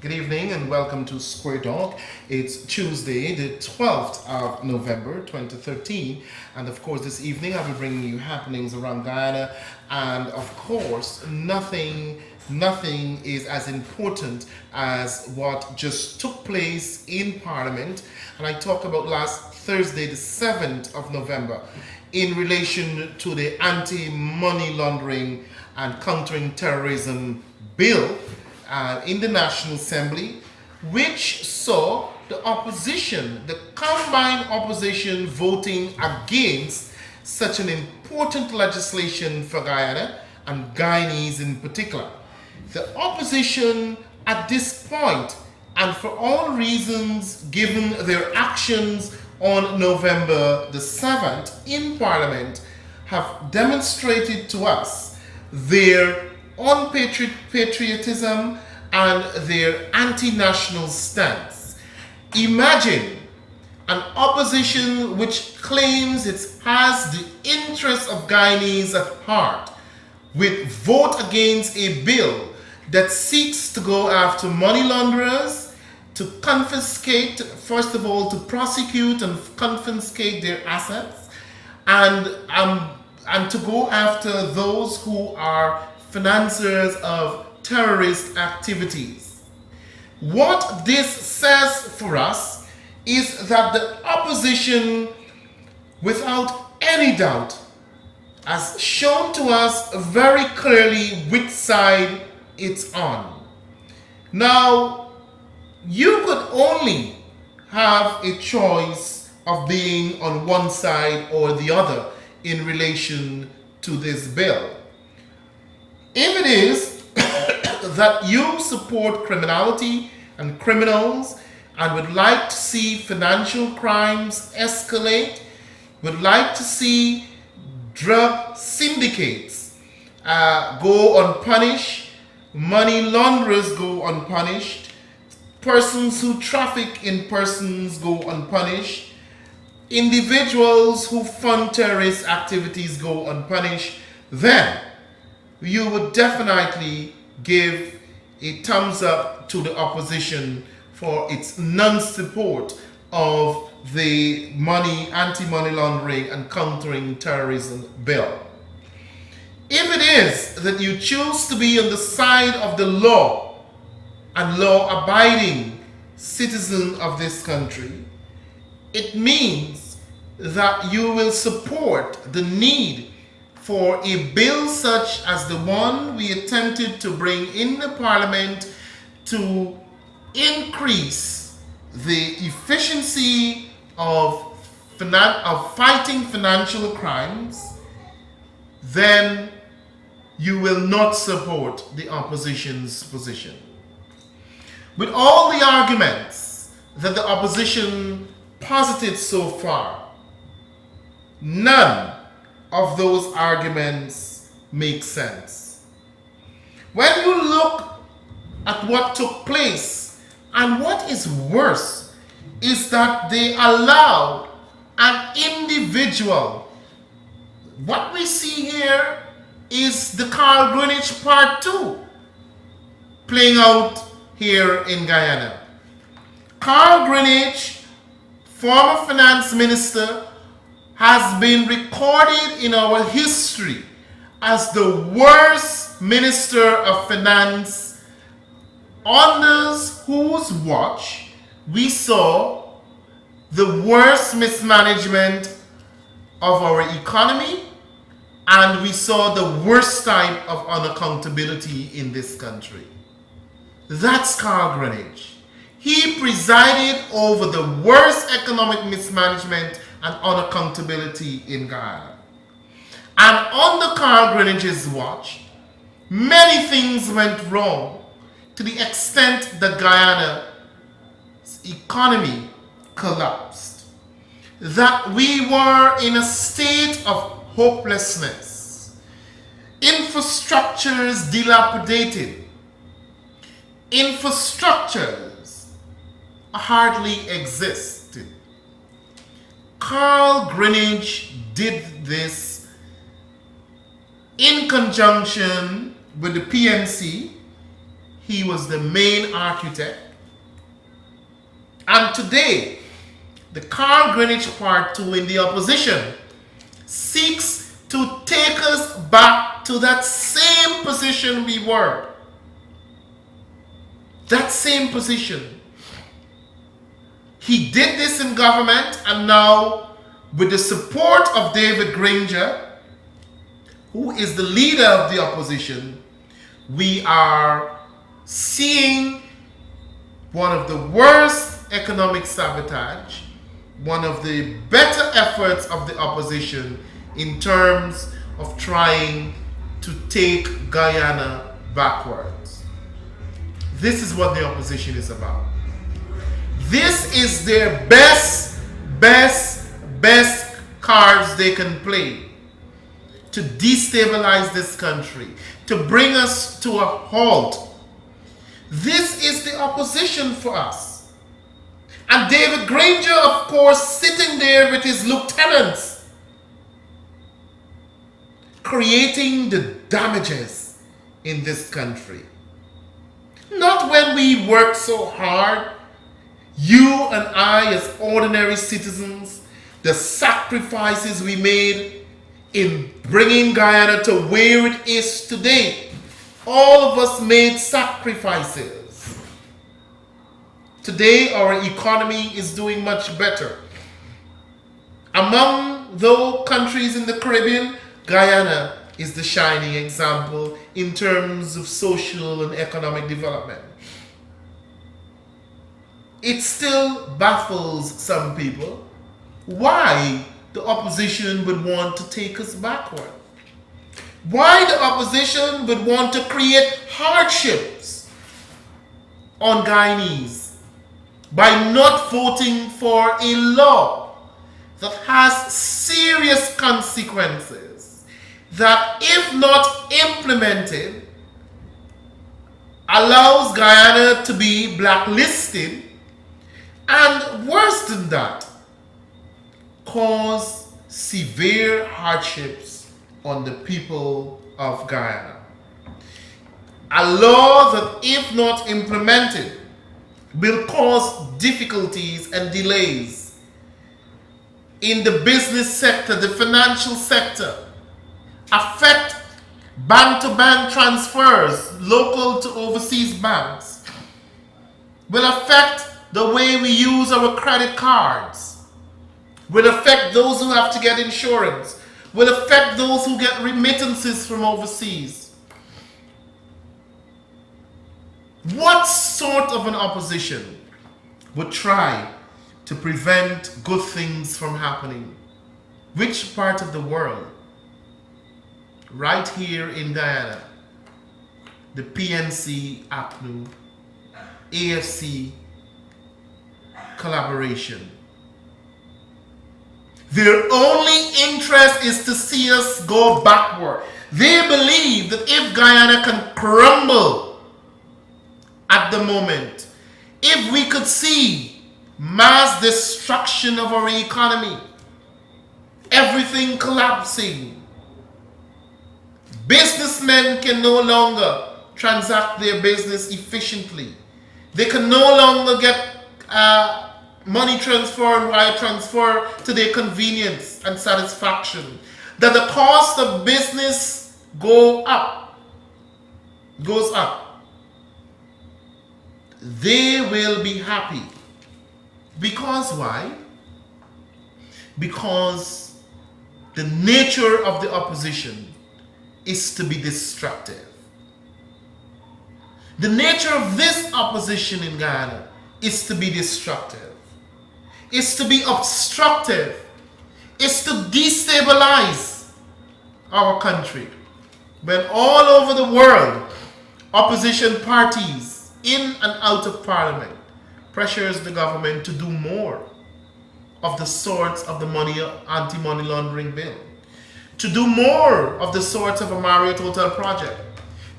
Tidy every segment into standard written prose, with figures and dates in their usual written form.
Good evening and welcome to Square Talk. It's Tuesday, the 12th of November 2013. And of course, this evening I'll be bringing you happenings around Guyana. And of course, nothing is as important as what just took place in Parliament. And I talk about last Thursday, the 7th of November, in relation to the anti money laundering and countering terrorism bill in the National Assembly, which saw the opposition, the combined opposition, voting against such an important legislation for Guyana and Guyanese in particular. The opposition at this point, and for all reasons given their actions on November the 7th in Parliament, have demonstrated to us their unpatriotism and their anti-national stance. Imagine an opposition which claims it has the interests of Guyanese at heart with vote against a bill that seeks to go after money launderers, to confiscate, first of all, to prosecute and confiscate their assets, and to go after those who are financiers of terrorist activities. What this says for us is that the opposition, without any doubt, has shown to us very clearly which side it's on. Now, you could only have a choice of being on one side or the other in relation to this bill. If it is that you support criminality and criminals and would like to see financial crimes escalate, would like to see drug syndicates go unpunished, money launderers go unpunished, persons who traffic in persons go unpunished, individuals who fund terrorist activities go unpunished, then you would definitely give a thumbs up to the opposition for its non-support of the anti-money laundering and countering terrorism bill. If it is that you choose to be on the side of the law and law-abiding citizen of this country, it means that you will support the need for a bill such as the one we attempted to bring in the Parliament to increase the efficiency of fighting financial crimes, then you will not support the opposition's position. With all the arguments that the opposition posited so far, none of those arguments make sense. When you look at what took place, and what is worse is that they allowed an individual. What we see here is the Carl Greenwich Part 2 playing out here in Guyana. Carl Greenwich, former finance minister, has been recorded in our history as the worst minister of finance, under whose watch we saw the worst mismanagement of our economy, and we saw the worst type of unaccountability in this country. That's Carl Greenwich. He presided over the worst economic mismanagement and unaccountability in Guyana. And under Carl Greenwich's watch, many things went wrong to the extent that Guyana's economy collapsed. That we were in a state of hopelessness. Infrastructures dilapidated. Infrastructures hardly existed. Carl Greenwich did this in conjunction with the PNC. He was the main architect. And today, the Carl Greenwich Part 2 in the opposition seeks to take us back to that same position we were. That same position. He did this in government, and now, with the support of David Granger, who is the leader of the opposition, we are seeing one of the worst economic sabotage, one of the better efforts of the opposition in terms of trying to take Guyana backwards. This is what the opposition is about. This is their best cards they can play to destabilize this country, to bring us to a halt. This is the opposition for us. And David Granger, of course, sitting there with his lieutenants, creating the damages in this country. Not when we work so hard, you and I as ordinary citizens, the sacrifices we made in bringing Guyana to where it is today. All of us made sacrifices. Today our economy is doing much better. Among those countries in the Caribbean, Guyana is the shining example in terms of social and economic development. It still baffles some people why the opposition would want to take us backward. Why the opposition would want to create hardships on Guyanese by not voting for a law that has serious consequences that, if not implemented, allows Guyana to be blacklisted, and worse than that, cause severe hardships on the people of Guyana. A law that, if not implemented, will cause difficulties and delays in the business sector, the financial sector, affect bank-to-bank transfers, local to overseas banks, will affect the way we use our credit cards, will affect those who have to get insurance, will affect those who get remittances from overseas. What sort of an opposition would try to prevent good things from happening? Which part of the world? Right here in Guyana, the PNC, APNU, AFC collaboration. Their only interest is to see us go backward. They believe that if Guyana can crumble at the moment, if we could see mass destruction of our economy, everything collapsing, businessmen can no longer transact their business efficiently. They can no longer get money transfer and wire transfer to their convenience and satisfaction. That the cost of business goes up. They will be happy. Because why? Because the nature of the opposition is to be destructive. The nature of this opposition in Guyana is to be destructive, is to be obstructive, is to destabilize our country. When all over the world, opposition parties in and out of parliament pressures the government to do more of the sorts of the anti-money laundering bill, to do more of the sorts of a Marriott Hotel project,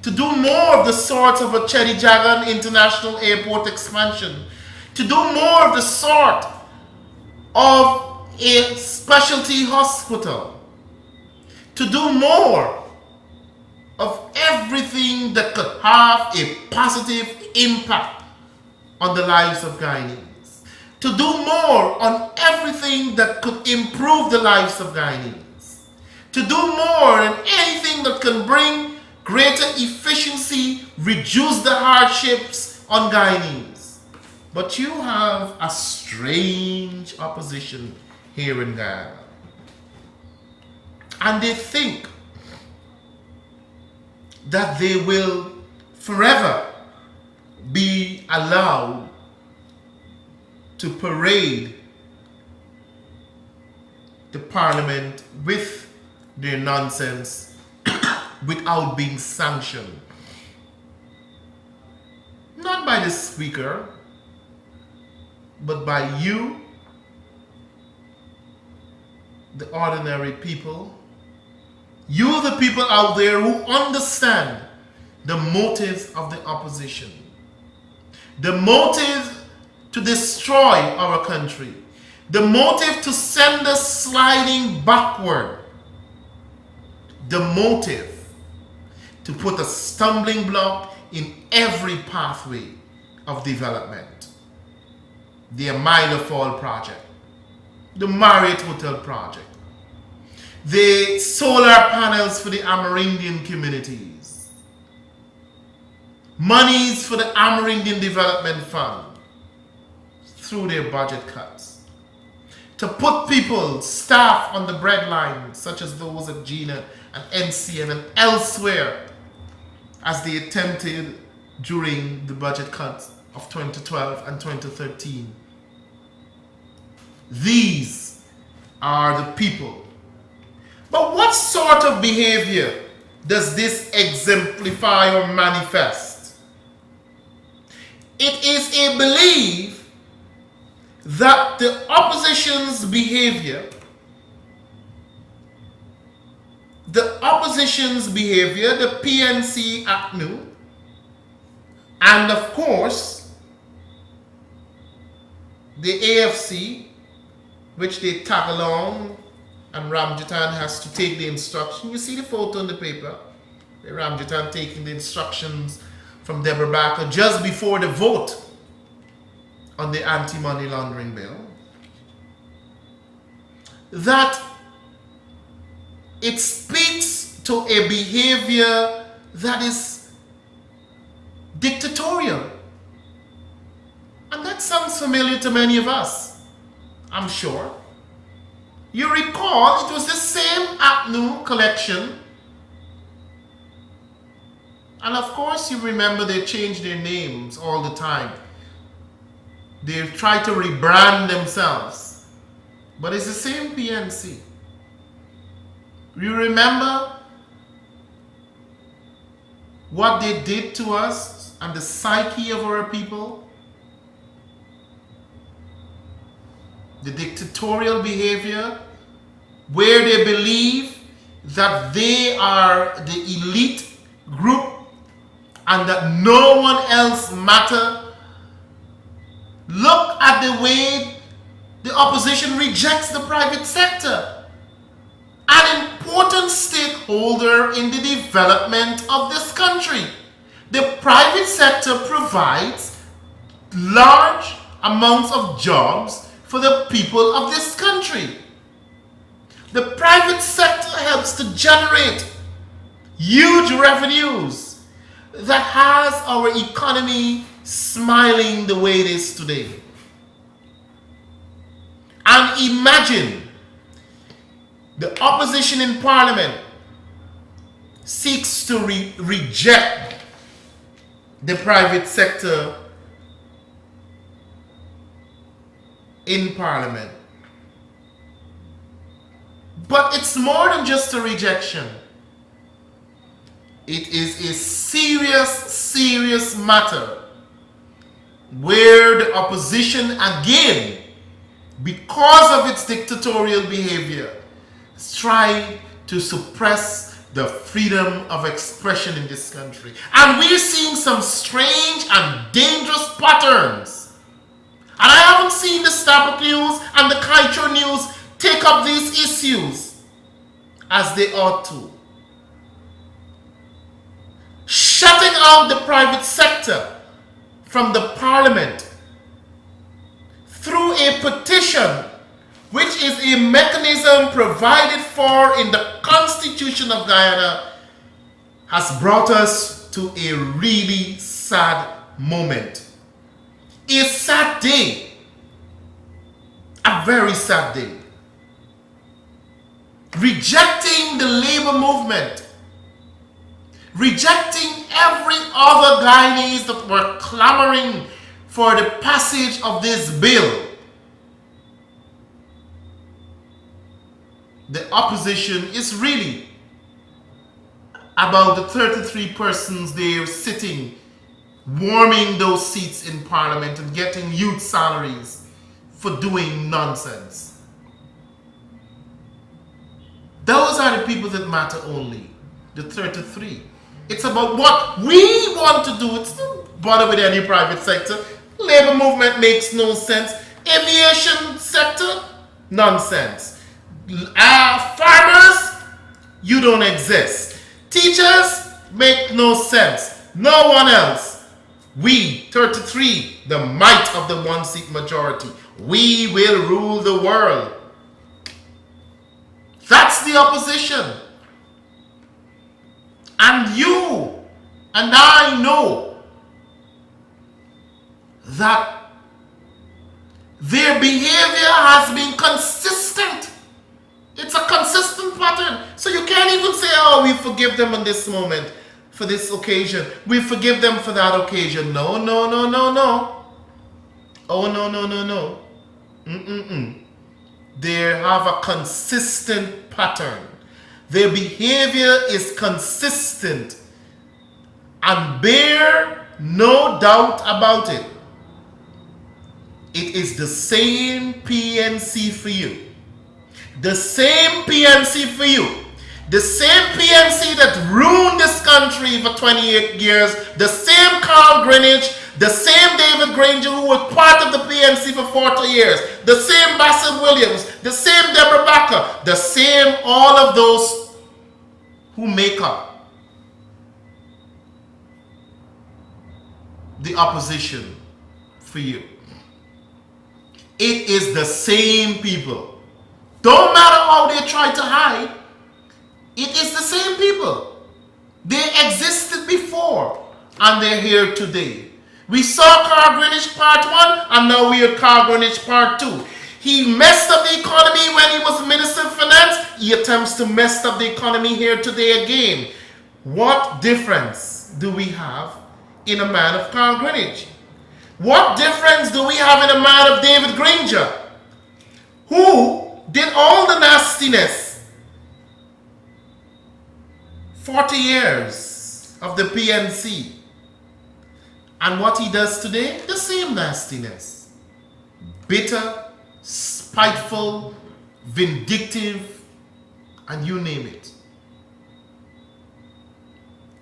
to do more of the sort of a Cheddi Jagan International Airport expansion, to do more of the sort of a specialty hospital, to do more of everything that could have a positive impact on the lives of Guyanese, to do more on everything that could improve the lives of Guyanese, to do more on anything that can bring greater efficiency, reduce the hardships on Guyanese. But you have a strange opposition here in Guyana. And they think that they will forever be allowed to parade the parliament with their nonsense without being sanctioned. Not by the speaker, but by you, the ordinary people. You, the people out there who understand the motives of the opposition. The motive to destroy our country. The motive to send us sliding backward. The motive to put a stumbling block in every pathway of development. The Amina Fall project. The Marriott Hotel project. The solar panels for the Amerindian communities. Monies for the Amerindian Development Fund through their budget cuts. To put people, staff on the breadline, such as those at GINA and NCN and elsewhere, as they attempted during the budget cuts of 2012 and 2013. These are the people. But what sort of behavior does this exemplify or manifest? It is a belief that the opposition's behavior, the PNC ACNU, and of course, the AFC, which they tag along, and Ramjitan has to take the instruction. You see the photo in the paper. Ramjitan taking the instructions from Deborah Barker just before the vote on the anti-money laundering bill. That it speaks to a behavior that is dictatorial. And that sounds familiar to many of us, I'm sure. You recall it was the same ACNU collection. And of course you remember they changed their names all the time. They try to rebrand themselves. But it's the same PNC. You remember what they did to us and the psyche of our people? The dictatorial behavior where they believe that they are the elite group and that no one else matters. Look at the way the opposition rejects the private sector, an important stakeholder in the development of this country. The private sector provides large amounts of jobs for the people of this country. The private sector helps to generate huge revenues that has our economy smiling the way it is today. And imagine the opposition in parliament seeks to reject the private sector in parliament. But it's more than just a rejection. It is a serious matter where the opposition again, because of its dictatorial behavior, is trying to suppress the freedom of expression in this country. And we're seeing some strange and dangerous patterns. And I haven't seen the Starbuck News and the Kaito News take up these issues as they ought to. out the private sector from the parliament through a petition, which is a mechanism provided for in the Constitution of Guyana, has brought us to a really sad moment. A sad day. A very sad day. Rejecting the labor movement. Rejecting every other Guyanese that were clamoring for the passage of this bill. The opposition is really about the 33 persons there sitting, warming those seats in parliament and getting youth salaries for doing nonsense. Those are the people that matter only, the 33. It's about what we want to do. It's not bother with any private sector. Labor movement makes no sense. Aviation sector, nonsense. Farmers, you don't exist. Teachers, make no sense. No one else. We, 33, the might of the one-seat majority. We will rule the world. That's the opposition. And you and I know that their behavior has been consistent. It's a consistent pattern. So you can't even say, oh, we forgive them on this moment, for this occasion. We forgive them for that occasion. No, no, no, no, no. Oh, no, no, no, no. They have a consistent pattern. Their behavior is consistent. And bear no doubt about it. It is the same PNC for you. The same PNC for you. The same PNC that ruined this country for 28 years. The same Carl Greenwich. The same David Granger who was part of the PNC for 40 years. The same Bassett Williams. The same Deborah Bakker. The same all of those who make up the opposition for you. It is the same people. Don't matter how they try to hide. It is the same people. They existed before and they're here today. We saw Carl Greenwich Part 1 and now we are Carl Greenwich Part 2. He messed up the economy when he was Minister of Finance. He attempts to mess up the economy here today again. What difference do we have in a man of Carl Greenwich? What difference do we have in a man of David Granger, who did all the nastiness 40 years of the PNC, and what he does today, the same nastiness. Bitter, spiteful, vindictive, and you name it.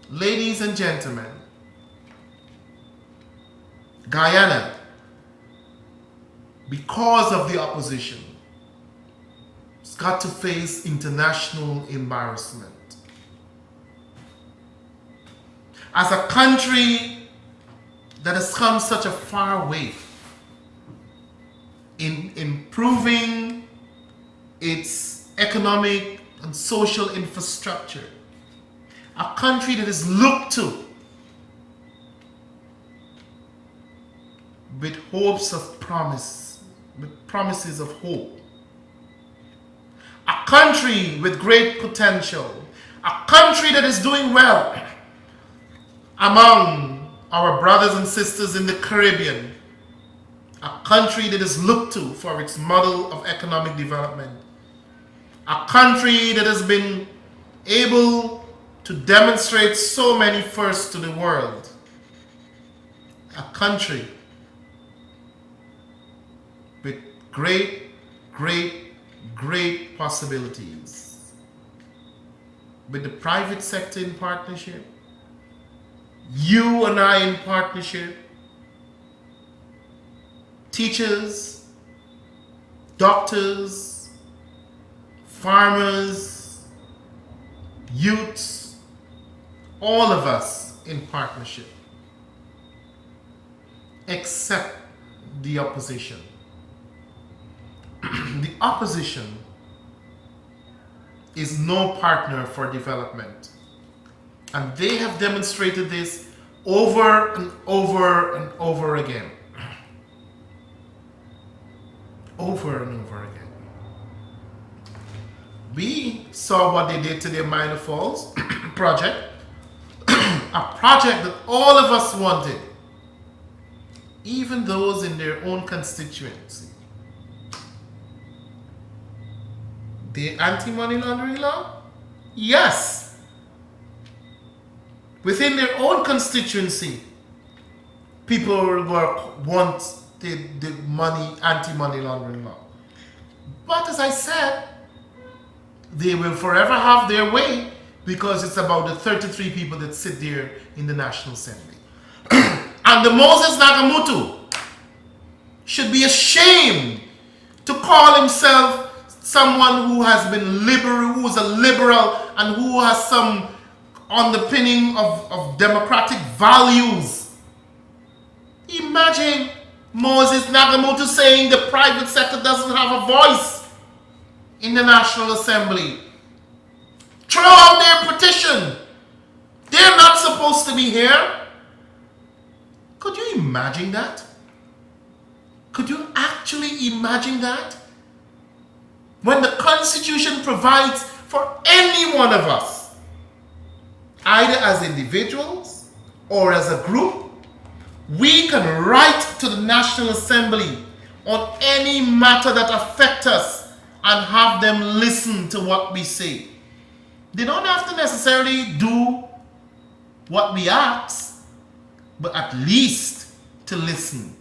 Ladies and gentlemen, Guyana, because of the opposition, has got to face international embarrassment. As a country that has come such a far way in improving its economic and social infrastructure, a country that is looked to with hopes of promise, with promises of hope. A country with great potential. A country that is doing well among our brothers and sisters in the Caribbean. A country that is looked to for its model of economic development. A country that has been able to demonstrate so many firsts to the world. A country with great, great, great possibilities. With the private sector in partnership, you and I in partnership, teachers, doctors, farmers, youths, all of us in partnership, except the opposition. The opposition is no partner for development. And they have demonstrated this over and over and over again. Over and over again. We saw what they did to their Minor Falls project, a project that all of us wanted, even those in their own constituency. The anti-money laundering law? Yes. Within their own constituency, people want the money, anti-money laundering law. But as I said, they will forever have their way because it's about the 33 people that sit there in the National Assembly. And the Moses Nagamutu should be ashamed to call himself someone who has been liberal, who is a liberal, and who has some underpinning of democratic values. Imagine Moses Nagamutu saying the private sector doesn't have a voice in the National Assembly. Throw out their petition. They're not supposed to be here. Could you imagine that? Could you actually imagine that? When the Constitution provides for any one of us, either as individuals or as a group, we can write to the National Assembly on any matter that affects us and have them listen to what we say. They don't have to necessarily do what we ask, but at least to listen.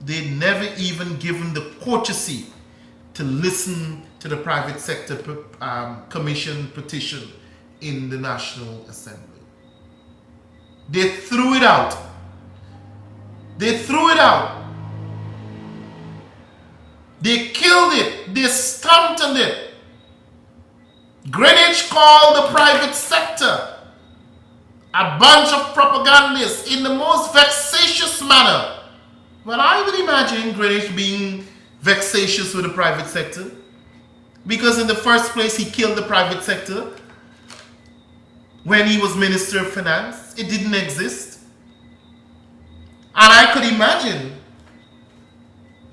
They never even given the courtesy to listen to the private sector commission petition in the National Assembly. They threw it out. They threw it out. They killed it. They stomped on it. Greenwich called the private sector a bunch of propagandists in the most vexatious manner. Well, I would imagine Greenwich being vexatious with the private sector, because in the first place he killed the private sector when he was Minister of Finance. It didn't exist. And I could imagine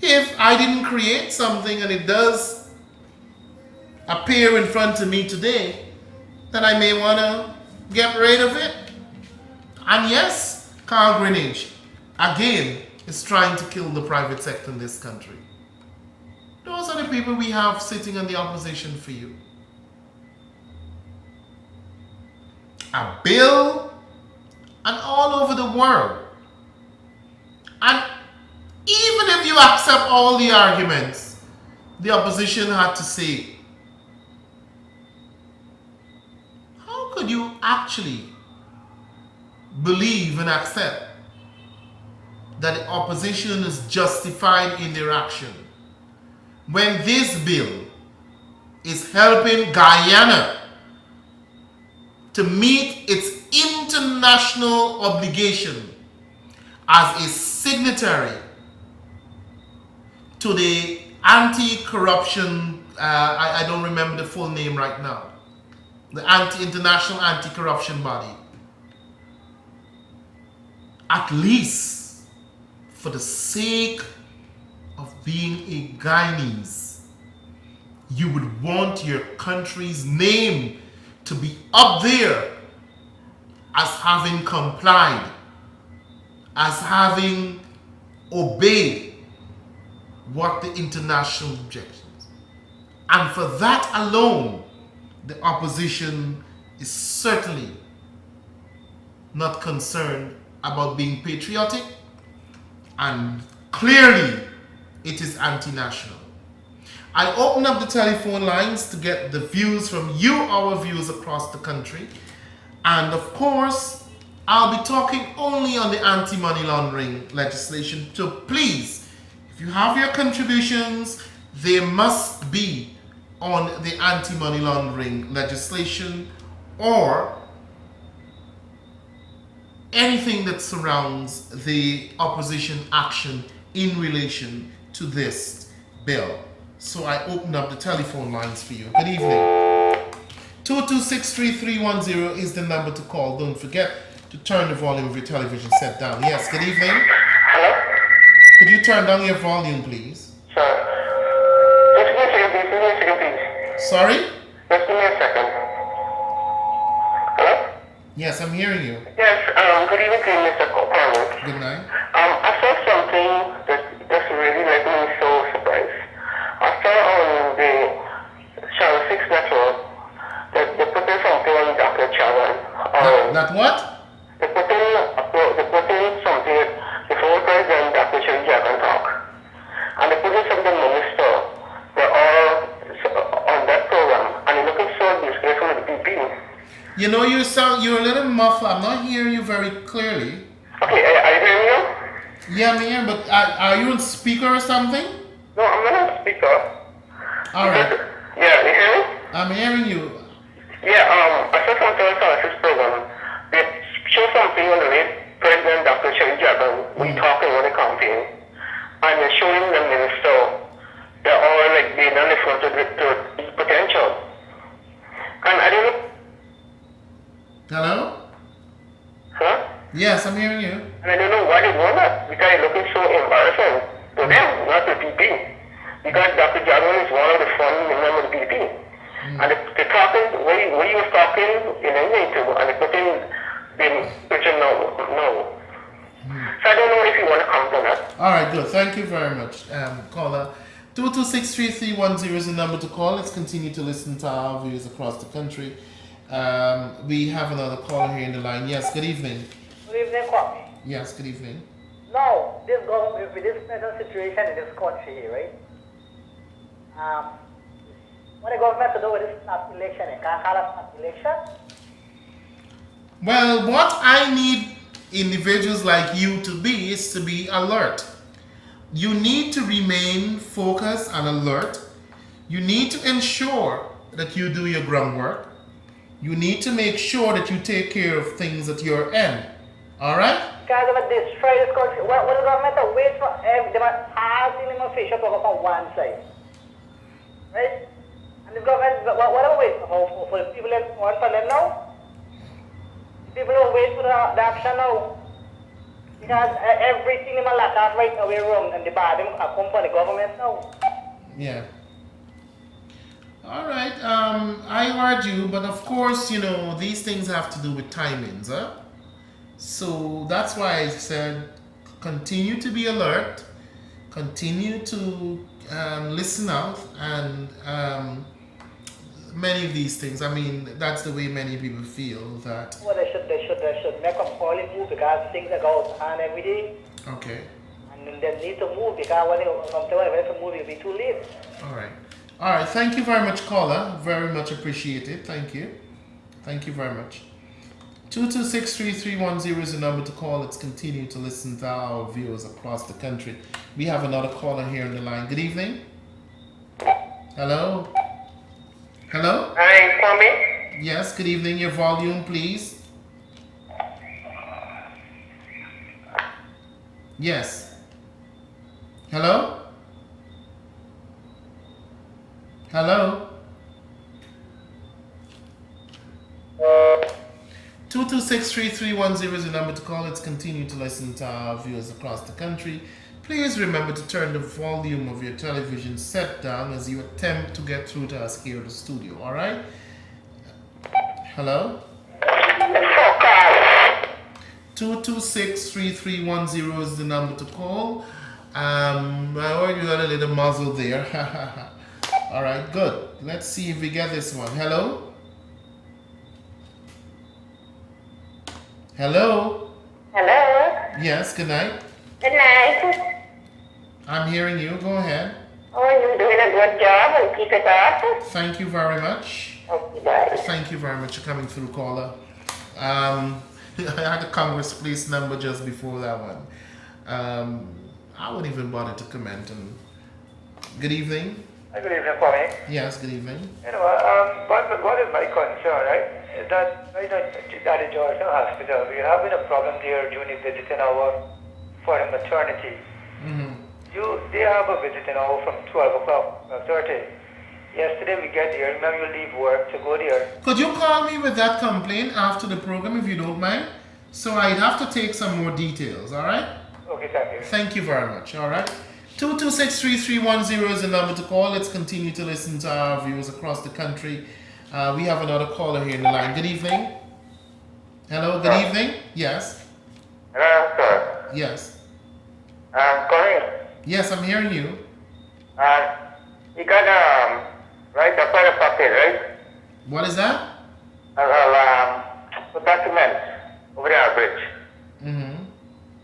if I didn't create something and it does appear in front of me today, that I may want to get rid of it. And yes, Carl Greenwich, again, is trying to kill the private sector in this country. Those are the people we have sitting in the opposition for you. A bill, and all over the world. And even if you accept all the arguments the opposition had to say, how could you actually believe and accept that the opposition is justified in their action when this bill is helping Guyana to meet its international obligation as a signatory to the anti-corruption, I don't remember the full name right now, the international anti-corruption body. At least for the sake of being a Guyanese, you would want your country's name to be up there as having complied, as having obeyed what the international objections. And for that alone, the opposition is certainly not concerned about being patriotic, and clearly it is anti-national. I open up the telephone lines to get the views from you, our viewers across the country. And of course, I'll be talking only on the anti-money laundering legislation. So please, if you have your contributions, they must be on the anti-money laundering legislation or anything that surrounds the opposition action in relation to this bill. So I open up the telephone lines for you. Good evening. 2263310 is the number to call. Don't forget to turn the volume of your television set down. Yes, good evening. Hello? Could you turn down your volume, please? Sure. Just give me a second, please. Give me a second, please. Sorry? Just give me a second. Hello? Yes, I'm hearing you. Yes, good evening to you, Mr. Corporal. Good night. I saw something that just really left me so surprised. I saw on the Channel 6 network that they put in something on Dr. Chavan. That what? They put in something before President Dr. Chavan talk. And they put in some of the minister. They're all on that program. And they're looking so disgraceful with the PP. You know, you're a little muffled. I'm not hearing you very clearly. Okay, are you hearing me? Yeah, I'm here, but are you on speaker or something? No, I'm not on speaker. All right. Yeah, you hear me? I'm hearing you. Yeah, I saw some television program. They show something on the late President Dr. Cherry Jagan when he talking on the campaign. And they're showing the minister. They're all like being on the front to his potential. And I don't know. Hello? Huh? Yes, I'm hearing you. And I don't know why they want that. Because it's looking so embarrassing to them, not the PP. Because Dr. Jagan is one of the founding members of the PP. And they're talking, what he was talking in English to, and they're putting the picture no. So I don't know if you want to comment on that. All right, good. Thank you very much, caller. 2263310 is the number to call. Let's continue to listen to our views across the country. We have another caller here in the line. Yes, good evening. Good evening, Kwame. Yes, good evening. Now, this government, with this present situation in this country here, right? What the government to do with this snap election? It can't call a snap election? Well, what I need individuals like you to be is to be alert. You need to remain focused and alert. You need to ensure that you do your groundwork. You need to make sure that you take care of things at your end. All right? Because of destroy this country. What the government to wait for them all in the official to go from one side. Right? And the government, what are we waiting for the people that want for them now? People don't wait for the action now. Because everything in my laptop right now is wrong and the bad them come from the government now. Yeah. All right. I heard you, but of course, you know, these things have to do with timings, huh? So that's why I said continue to be alert, continue to listen out, and many of these things. I mean, that's the way many people feel that. Well, they should make them all move because things are going on every day. Okay. And then they need to move because when they come to move, it'll be too late. All right. All right. Thank you very much, caller. Very much appreciated. Thank you. Thank you very much. 2263310 is the number to call. Let's continue to listen to our viewers across the country. We have another caller here on the line. Good evening. Hello. Hello. Hi, Kwame. Yes. Good evening. Your volume, please. Yes. Hello. Hello. 2263310 is the number to call. Let's continue to listen to our viewers across the country. Please remember to turn the volume of your television set down as you attempt to get through to us here at the studio. All right? Hello? 2263310 is the number to call. I heard you got a little muzzle there. All right, good. Let's see if we get this one. Hello? Hello? Hello. Yes, good night. Good night. I'm hearing you. Go ahead. Oh, you're doing a good job and keep it up. Thank you very much. Okay, bye. Thank you very much for coming through, caller. I had a Congress Place number just before that one. I wouldn't even bother to comment on. Good evening. Good evening, Kwame. Yes, good evening. You know, what is my concern, right? Is that right at the Georgetown Hospital, we are having a problem there during the visiting hour for the maternity. They have a visiting hour from 12 o'clock, 12:30. Yesterday we get there, now you leave work to go there. Could you call me with that complaint after the program if you don't mind? So I'd have to take some more details, all right? Okay, thank you. Thank you very much, all right? 226-3310 is the number to call. Let's continue to listen to our viewers across the country. We have another caller here in the line. Good evening. Hello, good evening. Yes. Hello, sir. Yes. Corey, Yes, I'm hearing you. you got, right, the fire pocket, right? What is that? Documents over the bridge, Mm-hmm.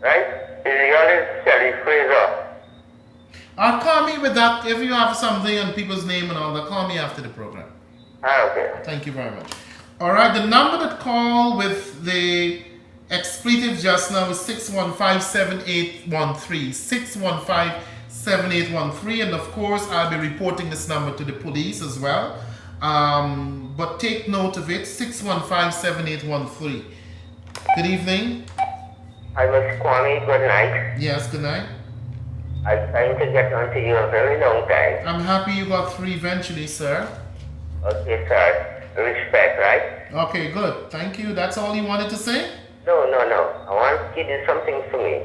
right? You always Sally Fraser. Call me with that. If you have something and people's name and all that, call me after the program. Okay. Thank you very much. All right, the number that call with the expletive just now is 615-7813. 615-7813. And of course, I'll be reporting this number to the police as well. But take note of it, 615-7813. Good evening. I was Kwame, good night. Yes, good night. I'm trying to get onto you a very long time. I'm happy you got through eventually, sir. Okay, sir. Respect, right? Okay, good. Thank you. That's all you wanted to say? No. I want you to do something for me.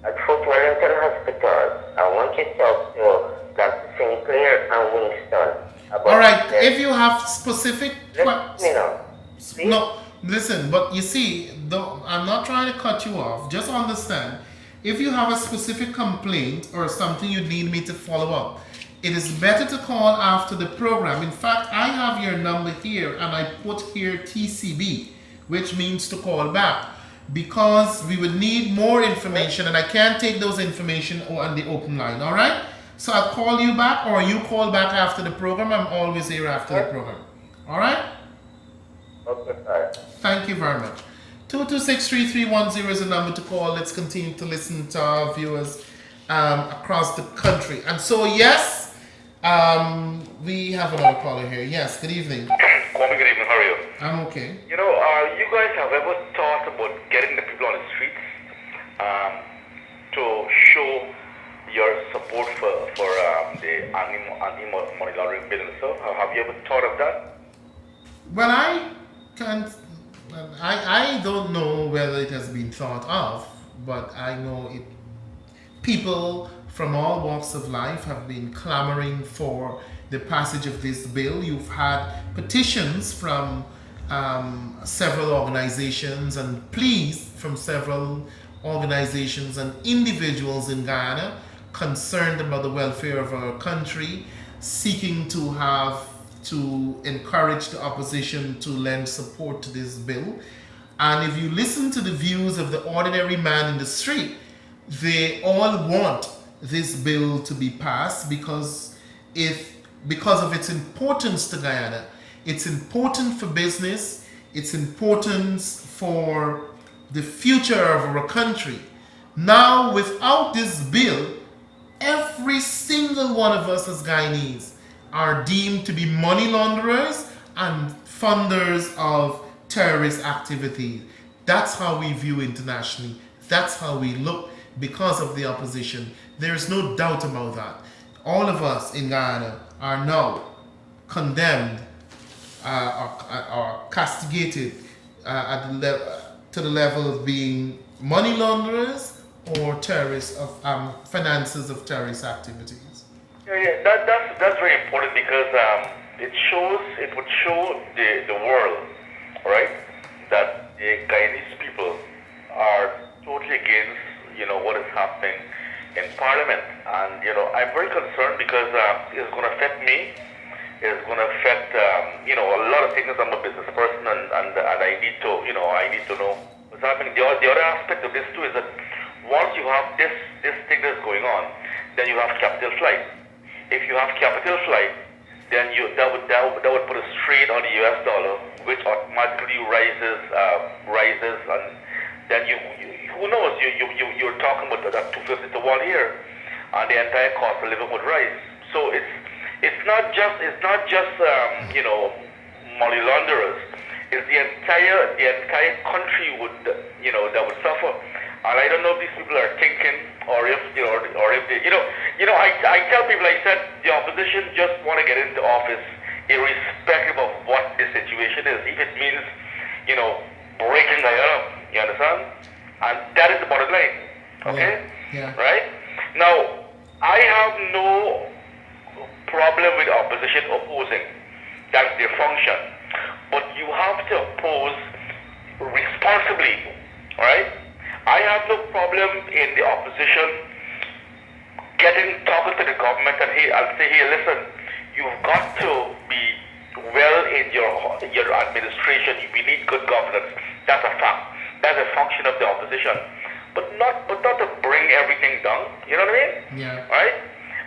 At Fort Wellington Hospital, I want you to talk to Dr. Sinclair and Winston about All right. their- If you have specific Let me know. Please? no, listen. But you see, though, I'm not trying to cut you off. Just understand. If you have a specific complaint or something you need me to follow up, it is better to call after the program. In fact, I have your number here, and I put here TCB, which means to call back, because we would need more information, and I can't take those information on the open line. All right. So I'll call you back, or you call back after the program. I'm always here after the program. All right? Okay, sir. Thank you very much. 226-3310 is the number to call. Let's continue to listen to our viewers across the country. And so, yes, we have another caller here. Yes, good evening. Kwame, good evening. How are you? I'm okay. You know, you guys have ever thought about getting the people on the streets to show your support for the anti-money laundering bill and stuff? Have you ever thought of that? Well, I can't. I don't know whether it has been thought of, but I know it. People from all walks of life have been clamoring for the passage of this bill. You've had petitions from several organizations and pleas from several organizations and individuals in Guyana concerned about the welfare of our country, seeking to encourage the opposition to lend support to this bill. And if you listen to the views of the ordinary man in the street, they all want this bill to be passed because of its importance to Guyana. It's important for business, it's importance for the future of our country. Now, without this bill, every single one of us as Guyanese are deemed to be money launderers and funders of terrorist activity. That's how we view internationally. That's how we look because of the opposition. There is no doubt about that. All of us in Guyana are now condemned or castigated to the level of being money launderers or terrorists of finances of terrorist activities. Yeah, that's very important because it would show the world, right, that the Guyanese people are totally against, what is happening in Parliament. And, I'm very concerned because it's going to affect me. It's going to affect, a lot of things. I'm a business person and I need to, I need to know what's happening. The other aspect of this too is that once you have this thing that's going on, then you have capital flight. If you have capital flight, then that would put a strain on the US dollar, which automatically rises, and then who knows? You're talking about that 250 to 1 year, and the entire cost of living would rise. So it's not just money launderers. It's the entire country that would suffer. And I don't know if these people are thinking, or if they, I tell people, I said the opposition just want to get into office, irrespective of what the situation is. If it means, breaking Guyana, you understand? And that is the bottom line. Okay? Yeah. Right? Now, I have no problem with opposition opposing. That's their function. But you have to oppose responsibly. Alright? I have no problem in the opposition talking to the government and I'll say, hey, listen, you've got to be well in your administration. We need good governance. That's a fact. That's a function of the opposition. But not to bring everything down. You know what I mean? Yeah. Right?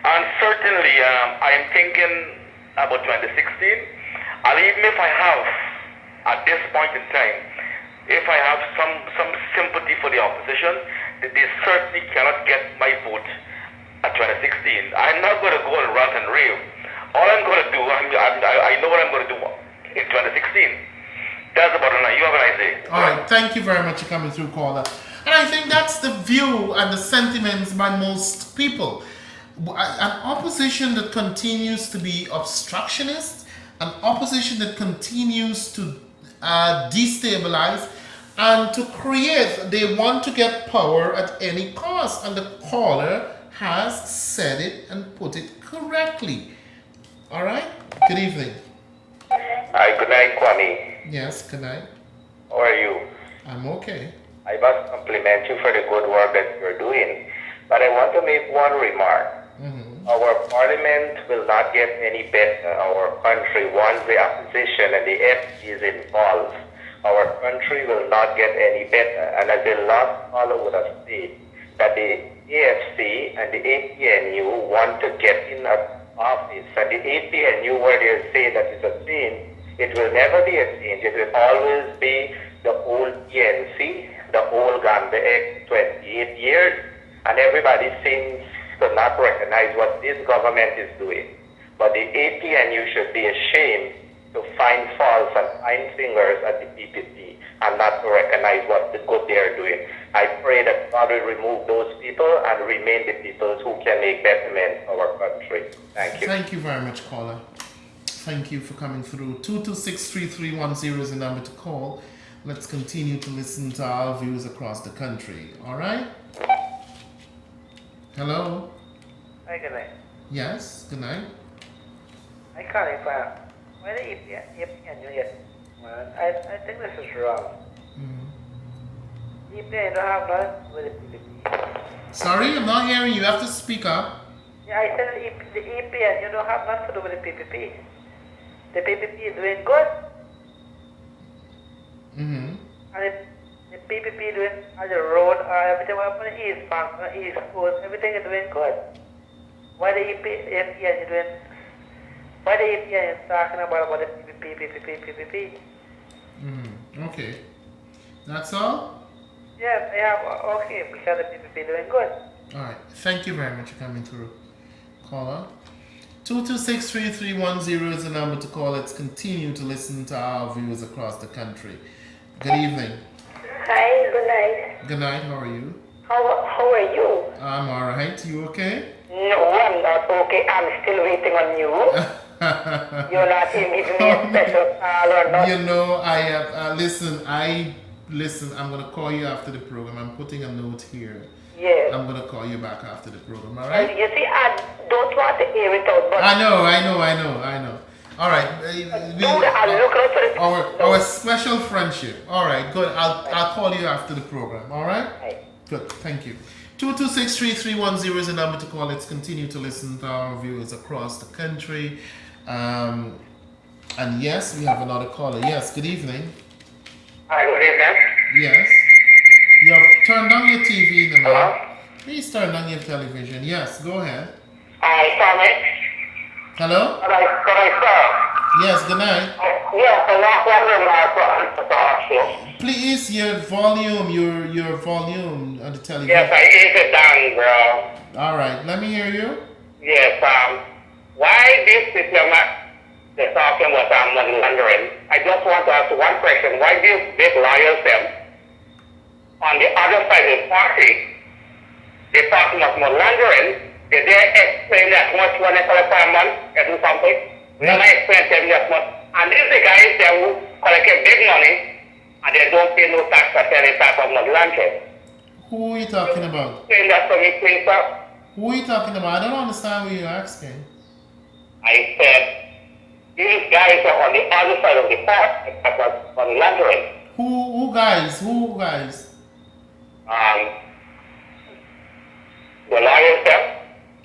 And certainly, I am thinking about 2016. And even if I have, at this point in time, if I have some sympathy for the opposition, they certainly cannot get my vote at 2016. I'm not going to go and rant and rave. All I'm going to do, I know what I'm going to do in 2016. That's about it. You have an idea. All right. Thank you very much for coming through, caller. And I think that's the view and the sentiments by most people. An opposition that continues to be obstructionist, an opposition that continues to destabilize and to create, they want to get power at any cost. And the caller has said it and put it correctly. All right? Good evening. Hi, good night, Kwame. Yes, good night. How are you? I'm okay. I must compliment you for the good work that you're doing. But I want to make one remark. Our parliament will not get any better. Our country, once the opposition and the FD is involved, our country will not get any better. And as the last caller would have said, that the AFC and the APNU want to get in office, and the APNU, where they say that it's a change, it will never be a change. It will always be the old PNC, the old Gambia X, 28 years, and everybody seems to not recognize what this government is doing. But the APNU should be ashamed to find faults and find fingers at the PPP and not to recognize what the good they are doing. I pray that God will remove those people and remain the people who can make betterment of our country. Thank you. Thank you very much, caller. Thank you for coming through. 226-3310 is the number to call. Let's continue to listen to our views across the country. All right? Hello? Hi, good night. Yes, good night. I can't even. Why the EPN yet? I think this is wrong. EPN don't have none with the PPP. Sorry, I'm not hearing you. You have to speak up. Yeah, I said the EPN, you don't have nothing to do with the PPP. The PPP is doing good. And the PPP doing on the road, everything on the East Bank, on the East Coast, everything is doing good. Why the EPN is doing? Why the EPN is talking about the PPP? Okay. That's all? Yes, yeah, okay, because the PPP doing good. All right. Thank you very much for coming through. Caller. 226-3310 is the number to call. Let's continue to listen to our views across the country. Good evening. Hi, good night. Good night. How are you? How are you? I'm all right. You okay? No, I'm not okay. I'm still waiting on you. You're not even giving me a special call or not. You know, I listen. I'm gonna call you after the program. I'm putting a note here. Yes. I'm gonna call you back after the program. All right? You see, I don't want to air it out, but I know. All right. I'm looking out for it. Our special friendship. All right. Good. I'll call you after the program. All right. Right. Good. Thank you. 226-3310 is the number to call. Let's continue to listen to our viewers across the country. And yes, we have another caller. Yes. Good evening. Hi, good evening. Yes. You have turned on your TV in the Hello? morning. Please turn on your television. Yes. Go ahead. Hi, Tommy. Hello. Could I serve? Yes. Good night. Yes, I was wondering to ask you. Please, your volume on the television. Yes, I keep it down, bro. All right, let me hear you. Yes, why this diplomat they're talking about money laundering? I just want to ask one question. Why these big lawyers them on the other side of the party, they talk about money laundering, did they explain that much when they collect per month and do something? We don't explain to them that much. And these the guys that who collect big money and they don't pay no tax or any type of money laundering. Who are you talking about? Explain that to me, please, sir. Who are you talking about? I don't understand what you're asking. I said, these guys are on the other side of the party about money laundering. Who guys? Who guys? The lawyers them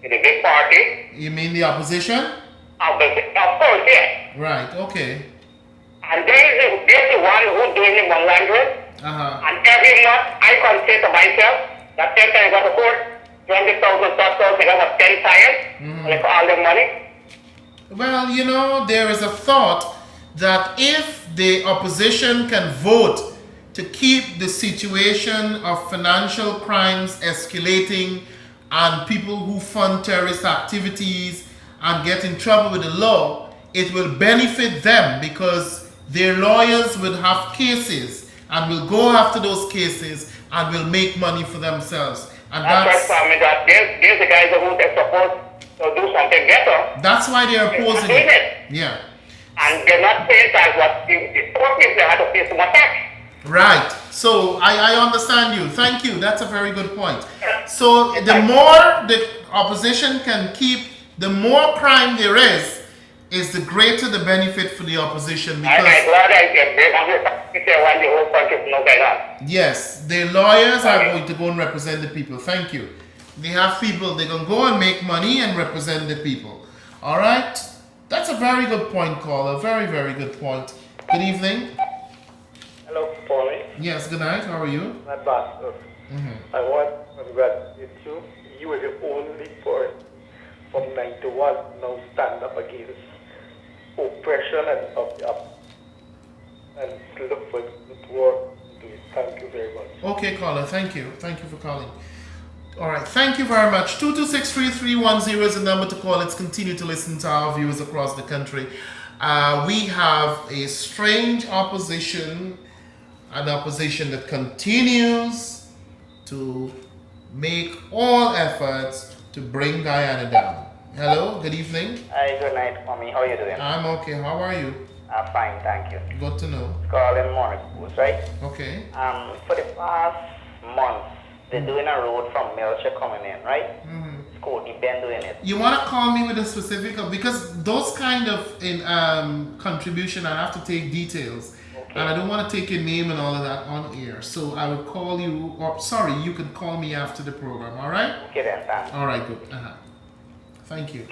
in the big party. You mean the opposition? Of course, yes. Right, okay. And they're the one who's doing the money laundering. Uh-huh. And every month, I can say to myself that they can go to court, 20,000 pesos, they got 10 clients, like all the money. Well, you know, there is a thought that if the opposition can vote to keep the situation of financial crimes escalating and people who fund terrorist activities and get in trouble with the law, it will benefit them because their lawyers will have cases and will go after those cases and will make money for themselves. And That's right, Swami, that there's the guys who are supposed to do something better. that's why they're opposing doing it. it. Yeah. And they're not paying tax, but the poor people have to pay some more tax. Right. So I understand you. Thank you. That's a very good point. So the more the opposition can keep, the more crime there is the greater the benefit for the opposition. I'm Because glad I can break on this when the whole country is not going on. yes, the lawyers are going to go and represent the people. Thank you. They have people, they can go and make money and represent the people. All right. That's a very good point, caller. Very, very good point. Good evening. Hello, Pauline. Yes, good night. How are you? My boss. I want to congratulate you. You were the only person from 91 now stand up against oppression and of the up and look for good work to do it. Thank you very much. Okay, caller. Thank you. Thank you for calling. All right. Thank you very much. 2263310 is the number to call. Let's continue to listen to our viewers across the country. We have a strange opposition, an opposition that continues to make all efforts to bring Guyana down. Hello. Good evening. Hi, good night, mommy. How are you doing? I'm okay. How are you? I'm fine, thank you. Good to know. Calling Monaco, right? Okay. For the past month, they're doing a road from Melcher coming in, right? Courtney Bend doing it. You want to call me with a specific, because those kind of contribution, I have to take details, and I don't want to take your name and all of that on air. So I would call you, or sorry, you can call me after the program. All right? Okay then, thanks. All right, good. Thank you.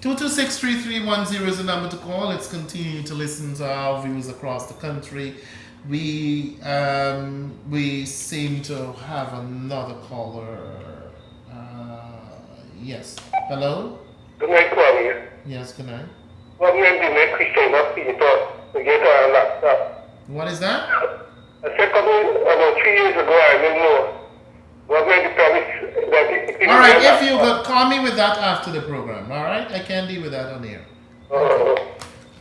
2263310 is the number to call. Let's continue to listen to our views across the country. We seem to have another caller. Yes. Hello? Good night, Swami. Yes, good night. What made the make Christian not people to get a laptop? What is that? I said about 3 years ago, I didn't know. What made the promise that it All right, if you could call me with that after the program, all right? I can deal with that on air.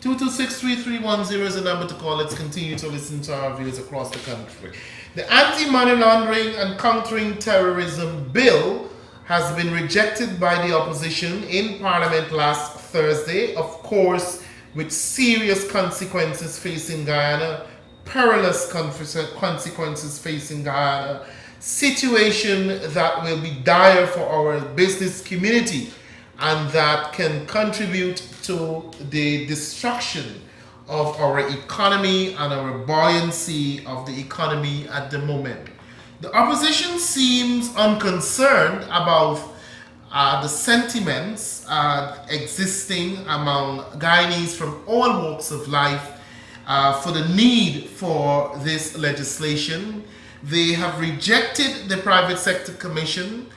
2263310 is the number to call. Let's continue to listen to our views across the country. The Anti-Money Laundering and Countering Terrorism Bill has been rejected by the opposition in Parliament last Thursday, of course, with serious consequences facing Guyana, perilous consequences facing Guyana, situation that will be dire for our business community and that can contribute to the destruction of our economy and our buoyancy of the economy at the moment. The opposition seems unconcerned about the sentiments existing among Guyanese from all walks of life for the need for this legislation. They have rejected the Private Sector Commission.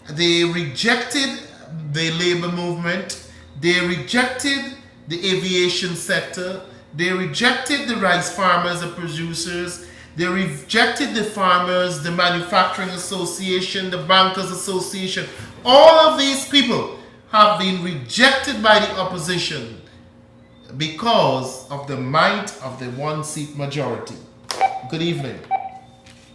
They rejected the labor movement. They rejected the aviation sector. They rejected the rice farmers and producers. They rejected the farmers, the manufacturing association, the bankers association. All of these people have been rejected by the opposition because of the might of the one-seat majority. Good evening.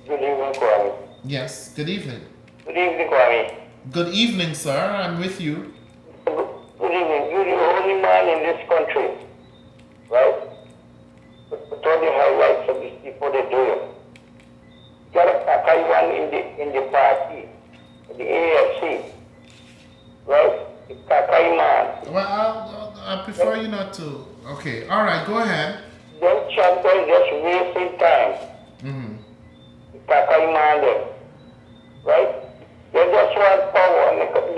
Good evening, Kwame. Yes, good evening. Good evening, Kwame. Good evening, sir. I'm with you. Good evening. You're the only man in this country, right? With all the highlights of these people they do. You got a Taiwan in the party, the AFC, right? The Takai man. Well, I prefer you not to. Okay, all right, go ahead. Them champions just wasting time. Mm-hmm. The Takai man them, right? They just want power and they can't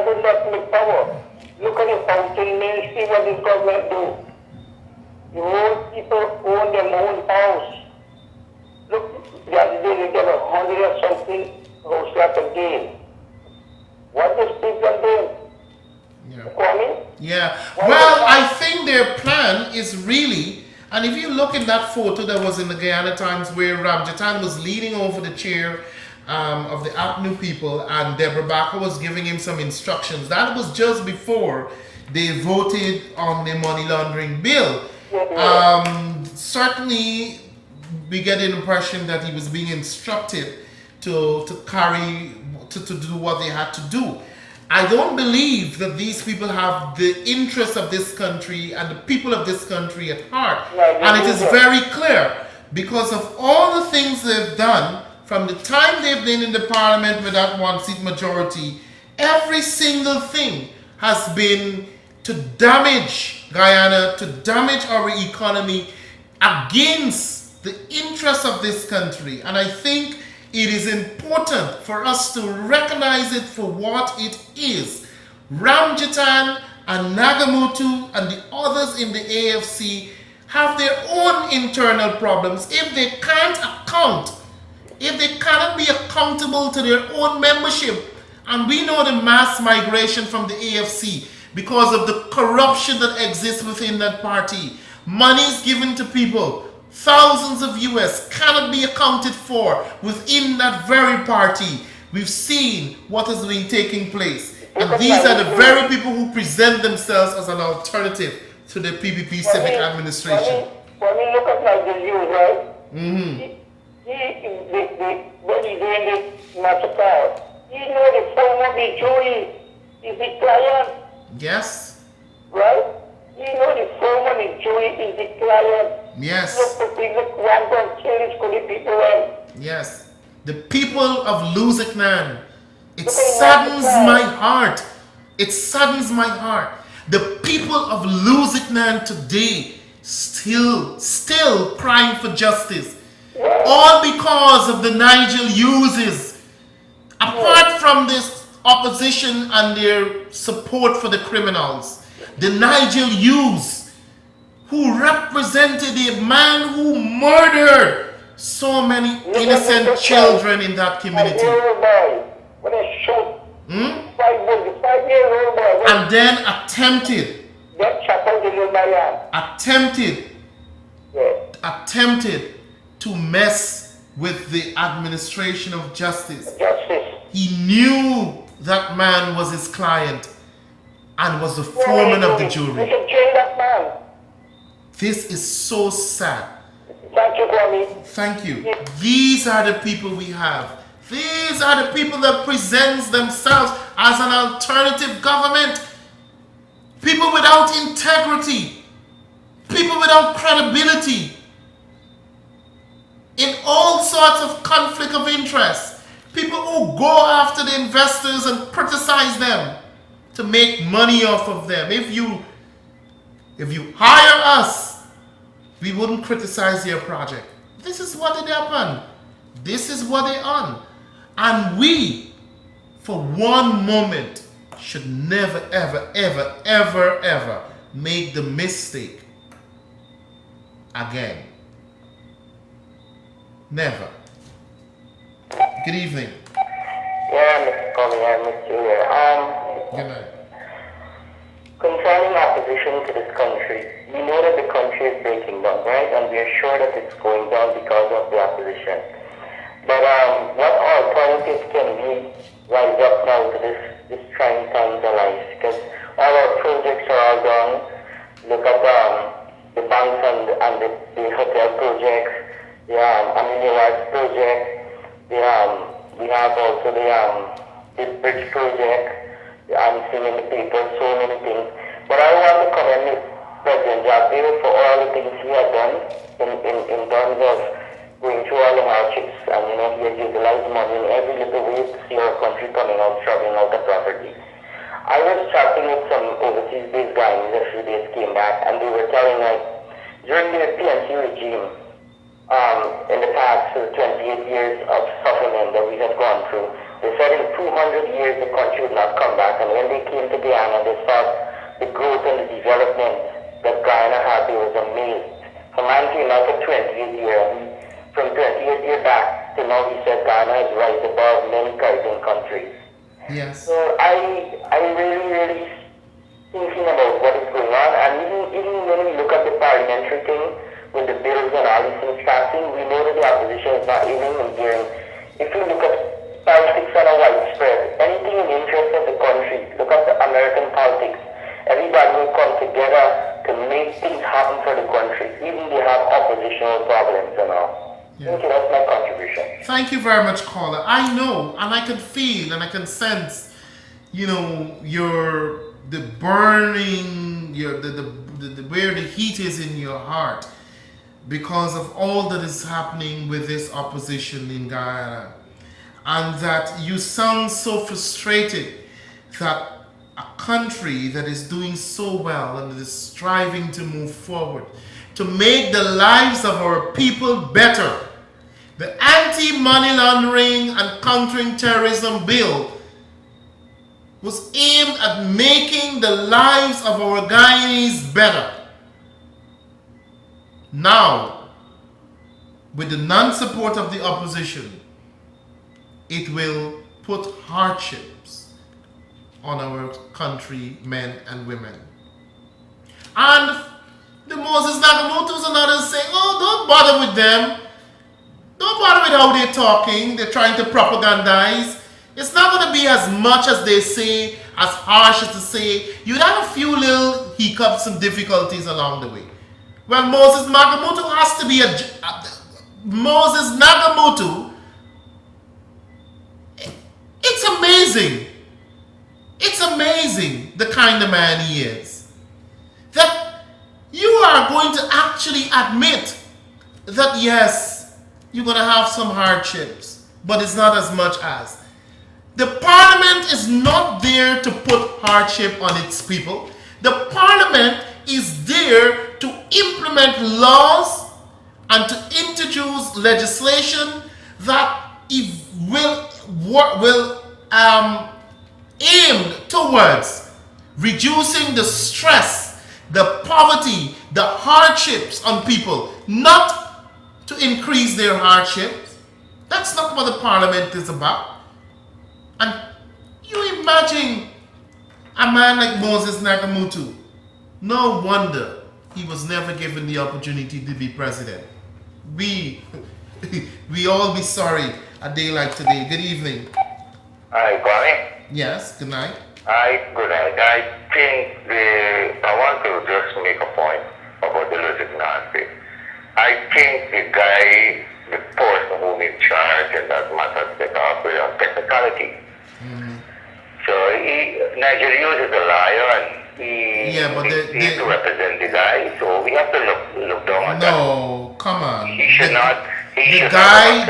do nothing with power. Look at the fountain mills, see what this government do. The old people own their own house. Look, the other day they get 100 or something house like a game. What is people doing? Yeah. Kwame? Yeah. Well, I think their plan is really, and if you look in that photo that was in the Guyana Times where Ramjatan was leaning over the chair of the APNU people and Deborah Baca was giving him some instructions, that was just before they voted on the money laundering bill. Certainly, we get the impression that he was being instructed to do what they had to do. I don't believe that these people have the interests of this country and the people of this country at heart. And it is very clear because of all the things they've done from the time they've been in the parliament with that one-seat majority. Every single thing has been to damage Guyana, to damage our economy against the interests of this country. And I think it is important for us to recognize it for what it is. Ramjatan and Nagamootoo and the others in the AFC have their own internal problems. If they can't account, if they cannot be accountable to their own membership, and we know the mass migration from the AFC because of the corruption that exists within that party, monies given to people, thousands of US cannot be accounted for within that very party. We've seen what has been taking place. And these are the very people who present themselves as an alternative to the PPP civic administration. When we look at like the news, right? Mm-hmm. When he's doing this massacre, he know the former the jury is the client, Yes. right? He know the former the jury is the client. Yes. Look, the people want to kill these good people, right? Yes. The people of Luzaknan. It saddens my heart. It saddens my heart. The people of Luzaknan today still crying for justice. All because of the Nigel uses. Apart from this opposition and their support for the criminals, the Nigel Hughes, who represented a man who murdered so many innocent children in that community. When they shoot 5-year-old boy, And then attempted to mess with the administration of justice. He knew that man was his client and was the foreman of the jury. This is so sad. Thank you, Kwame. Thank you. These are the people we have. These are the people that presents themselves as an alternative government. People without integrity. People without credibility. In all sorts of conflict of interest. People who go after the investors and criticize them to make money off of them. If you hire us, we wouldn't criticize your project. This is what it happened. This is what they on. And we, for one moment, should never, ever, ever, ever, ever make the mistake again. Never. Good evening. Yeah, Mr. Kwame, I missed you here. Good night. Concerning opposition to this country, we know that the country is breaking down, right? And we are sure that it's going down because of the opposition. But what alternative scientists can we rise up now to this trying times of life? Because all our projects are all done. Look at the banks and the hotel projects, the Amelia Arts project, we have also the bridge project. I'm seeing in the paper so many things. But I want to commend President Jagdeo for all the things he has done in terms of going through all the hardships, and he has utilized money in every little way to see our country coming out, struggling out of poverty. I was chatting with some overseas-based guys a few days came back, and they were telling during the PNC regime, in the past 28 years of suffering that we have gone through, they said in 200 years the country would not come back, and when they came to Guyana, they saw the growth and the development that Guyana had. They was amazed. A man came out for 28 years. From 28 years back to now, he said Ghana has rise above many Caribbean countries. Yes. So I really, really thinking about what is going on, and even when we look at the parliamentary thing with the bills and all these things passing, we know that the opposition is not even enduring. If you look at politics on a widespread, anything in the interest of the country, look at the American politics. Everybody will come together to make things happen for the country, even they have oppositional problems and all. Yeah. Thank you, that's my contribution. Thank you very much, caller. I know, and I can feel, and I can sense, the burning, the where the heat is in your heart because of all that is happening with this opposition in Guyana, and that you sound so frustrated that a country that is doing so well and is striving to move forward, to make the lives of our people better. The anti-money laundering and countering terrorism bill was aimed at making the lives of our Guyanese better. Now, with the non-support of the opposition, it will put hardships on our country, men and women. And the Moses Nagamotos and others saying, oh, don't bother with them. Don't bother with how they're talking. They're trying to propagandize. It's not going to be as much as they say, as harsh as to say. You'd have a few little hiccups and difficulties along the way. Well, Moses Nagamoto has to be Moses Nagamoto. It's amazing. It's amazing the kind of man he is. That you are going to actually admit that yes, you're going to have some hardships, but it's not as much as. The parliament is not there to put hardship on its people. The parliament is there to implement laws and to introduce legislation that will aim towards reducing the stress, the poverty, the hardships on people, not to increase their hardships. That's not what the parliament is about. And you imagine a man like Moses Nagamoto. No wonder he was never given the opportunity to be president. We all be sorry a day like today. Good evening. Hi, Kwame. Yes, good night. Hi, good night. I think I want to just make a point about the Nancy. I think the guy, the person whom in charge in that matter, set off with on technicality. So Nigel Hughes is a liar, and he needs to represent the guy. So we have to look down on that. No, come on. He should not. The guy.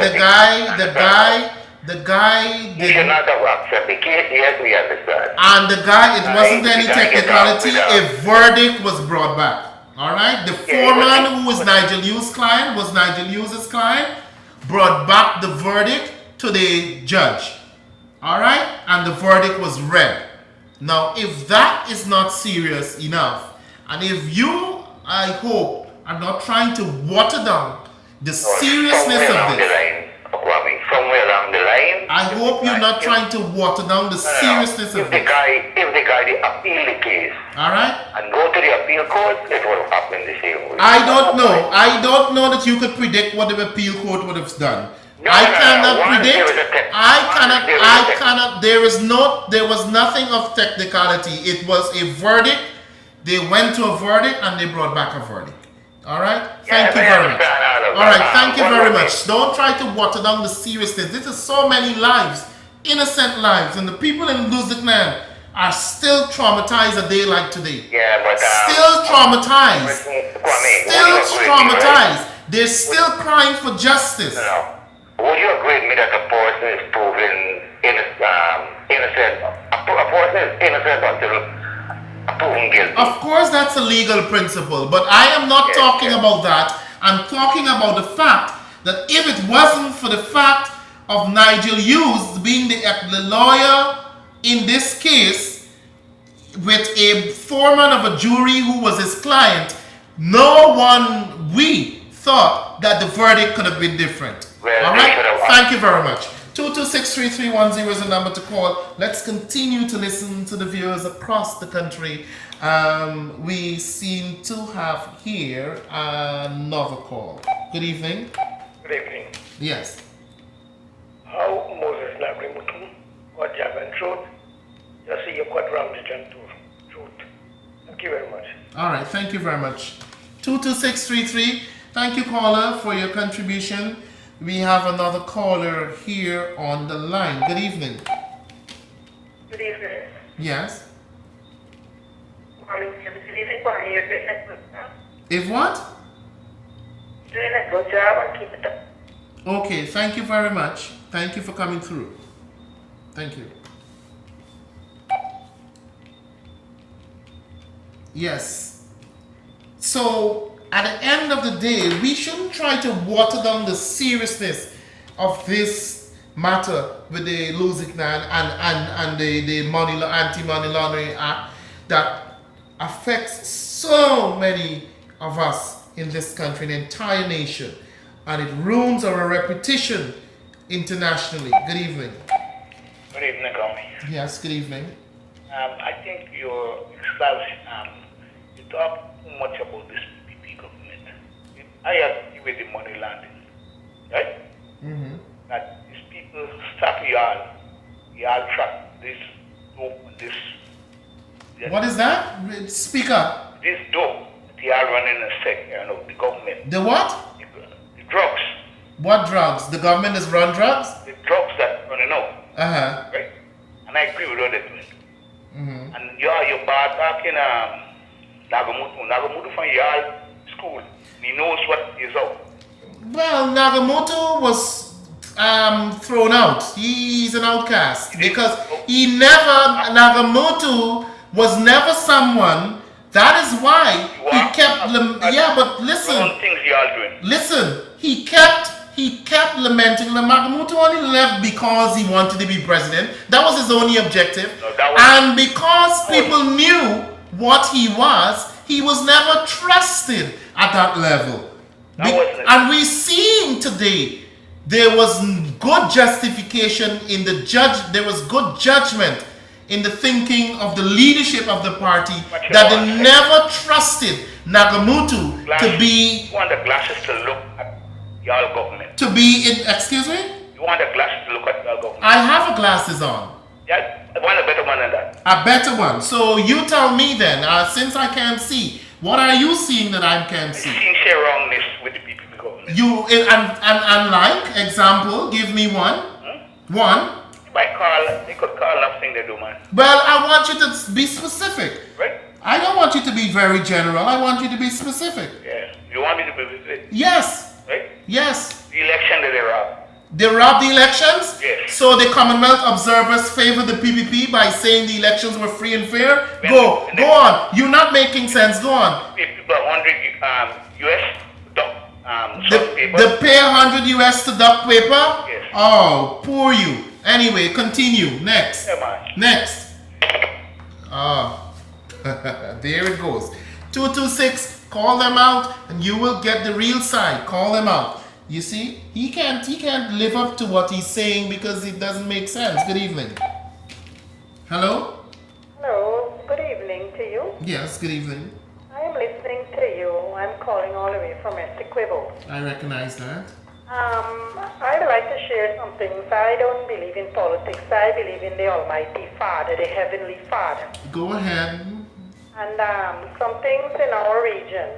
He should not have accepted the case. Yes, we understand. And the guy, it wasn't any technicality. A verdict was brought back. All right. The foreman, who was Nigel Hughes' client, was Nigel Hughes' client, brought back the verdict to the judge. All right, and the verdict was read. Now, if that is not serious enough, and if you, I hope, are not trying to water down the seriousness of this, somewhere along the line, I hope you're not trying to water down the seriousness of this. If the guy appeal the case, all right, and go to the appeal court, it will happen the same way. I don't know that you could predict what the appeal court would have done. I cannot One, predict. there is a tech- I cannot. There was nothing of technicality. It was a verdict. They went to a verdict and they brought back a verdict. All right. Thank you very much. All right. Thank you very much. Don't try to water down the seriousness. This is so many lives, innocent lives, and the people in Luziknan are still traumatized a day like today. Yeah, but Still traumatized. Kwame, Still would you agree with me, traumatized. They're still crying for justice. right? No. Would you agree with me that a person is proven innocent? A person is innocent until proven guilty. Of course, that's a legal principle, but I am not Yes, talking yes. about that. I'm talking about the fact that if it wasn't for the fact of Nigel Hughes being the lawyer in this case with a foreman of a jury who was his client, we thought that the verdict could have been different. Well, All they right? should have- Thank you very much. 2263310 is the number to call. Let's continue to listen to the viewers across the country. We seem to have here another call. Good evening. Good evening. Yes. How Moses Nagrimutu got Javan truth? Just see your quadram truth. Thank you very much. All right. Thank you very much. 22633. Thank you, caller, for your contribution. We have another caller here on the line. Good evening. Good evening. Yes. Good evening, Kwame. You're doing a good job. If what? Doing a good job and keep it up. Okay. Thank you very much. Thank you for coming through. Thank you. Yes. So, at the end of the day, we shouldn't try to water down the seriousness of this matter with the Luziknan and the anti-money laundering act that affects so many of us in this country, the entire nation, and it ruins our reputation internationally. Good evening. Good evening, Kwame. Yes, good evening. I think your spouse, you talk too much about this PPP government. I agree with the money landing, right? Mm-hmm. That these people stop y'all track this dope, this. What is that? Speak up. This dope that y'all running a sector, the government. The what? The drugs. What drugs? The government has run drugs? The drugs that running out, Uh-huh. right? And I agree with what they're doing. Mm-hmm. And you're bad back in Nagamutu from y'all school. He knows what is out. Well, Nagamoto was thrown out. He's an outcast because Nagamoto was never someone. That is why he kept. Yeah, but listen. One things y'all doing. Listen, he kept lamenting. Nagamoto only left because he wanted to be president. That was his only objective. No, that was- And because people knew what he was never trusted at that level. That wasn't it. And we seen today there was good justification in the there was good judgment in the thinking of the leadership of the party that they never trusted Nagamutu to be You want the glasses to look at y'all government. excuse me? You want the glasses to look at y'all government. I have glasses on. Yeah, I want a better one than that. A better one. So you tell me then, since I can't see, what are you seeing that I can't see? Seeing share wrongness with the PPP government. And like example, give me one. One. They could call nothing they do, man. Well, I want you to be specific. Right? I don't want you to be very general. I want you to be specific. Yeah. You want me to be with it, Yes. right? Yes. The election that they robbed. They robbed the elections. Yes. So the Commonwealth observers favor the PPP by saying the elections were free and fair. Go on. You're not making sense. Go on. People are 100 US paper. They pay 100 US to duck paper? Yes. Oh, poor you. Anyway, continue. Next. Yeah, man. Next. Oh, there it goes. 226, call them out and you will get the real side. Call them out. You see, he can't live up to what he's saying because it doesn't make sense. Good evening. Hello? Hello, good evening to you. Yes, good evening. I am listening to you. I'm calling all the way from Essequibo. I recognize that. I'd like to share some things. I don't believe in politics. I believe in the Almighty Father, the Heavenly Father. Go ahead. And some things in our region,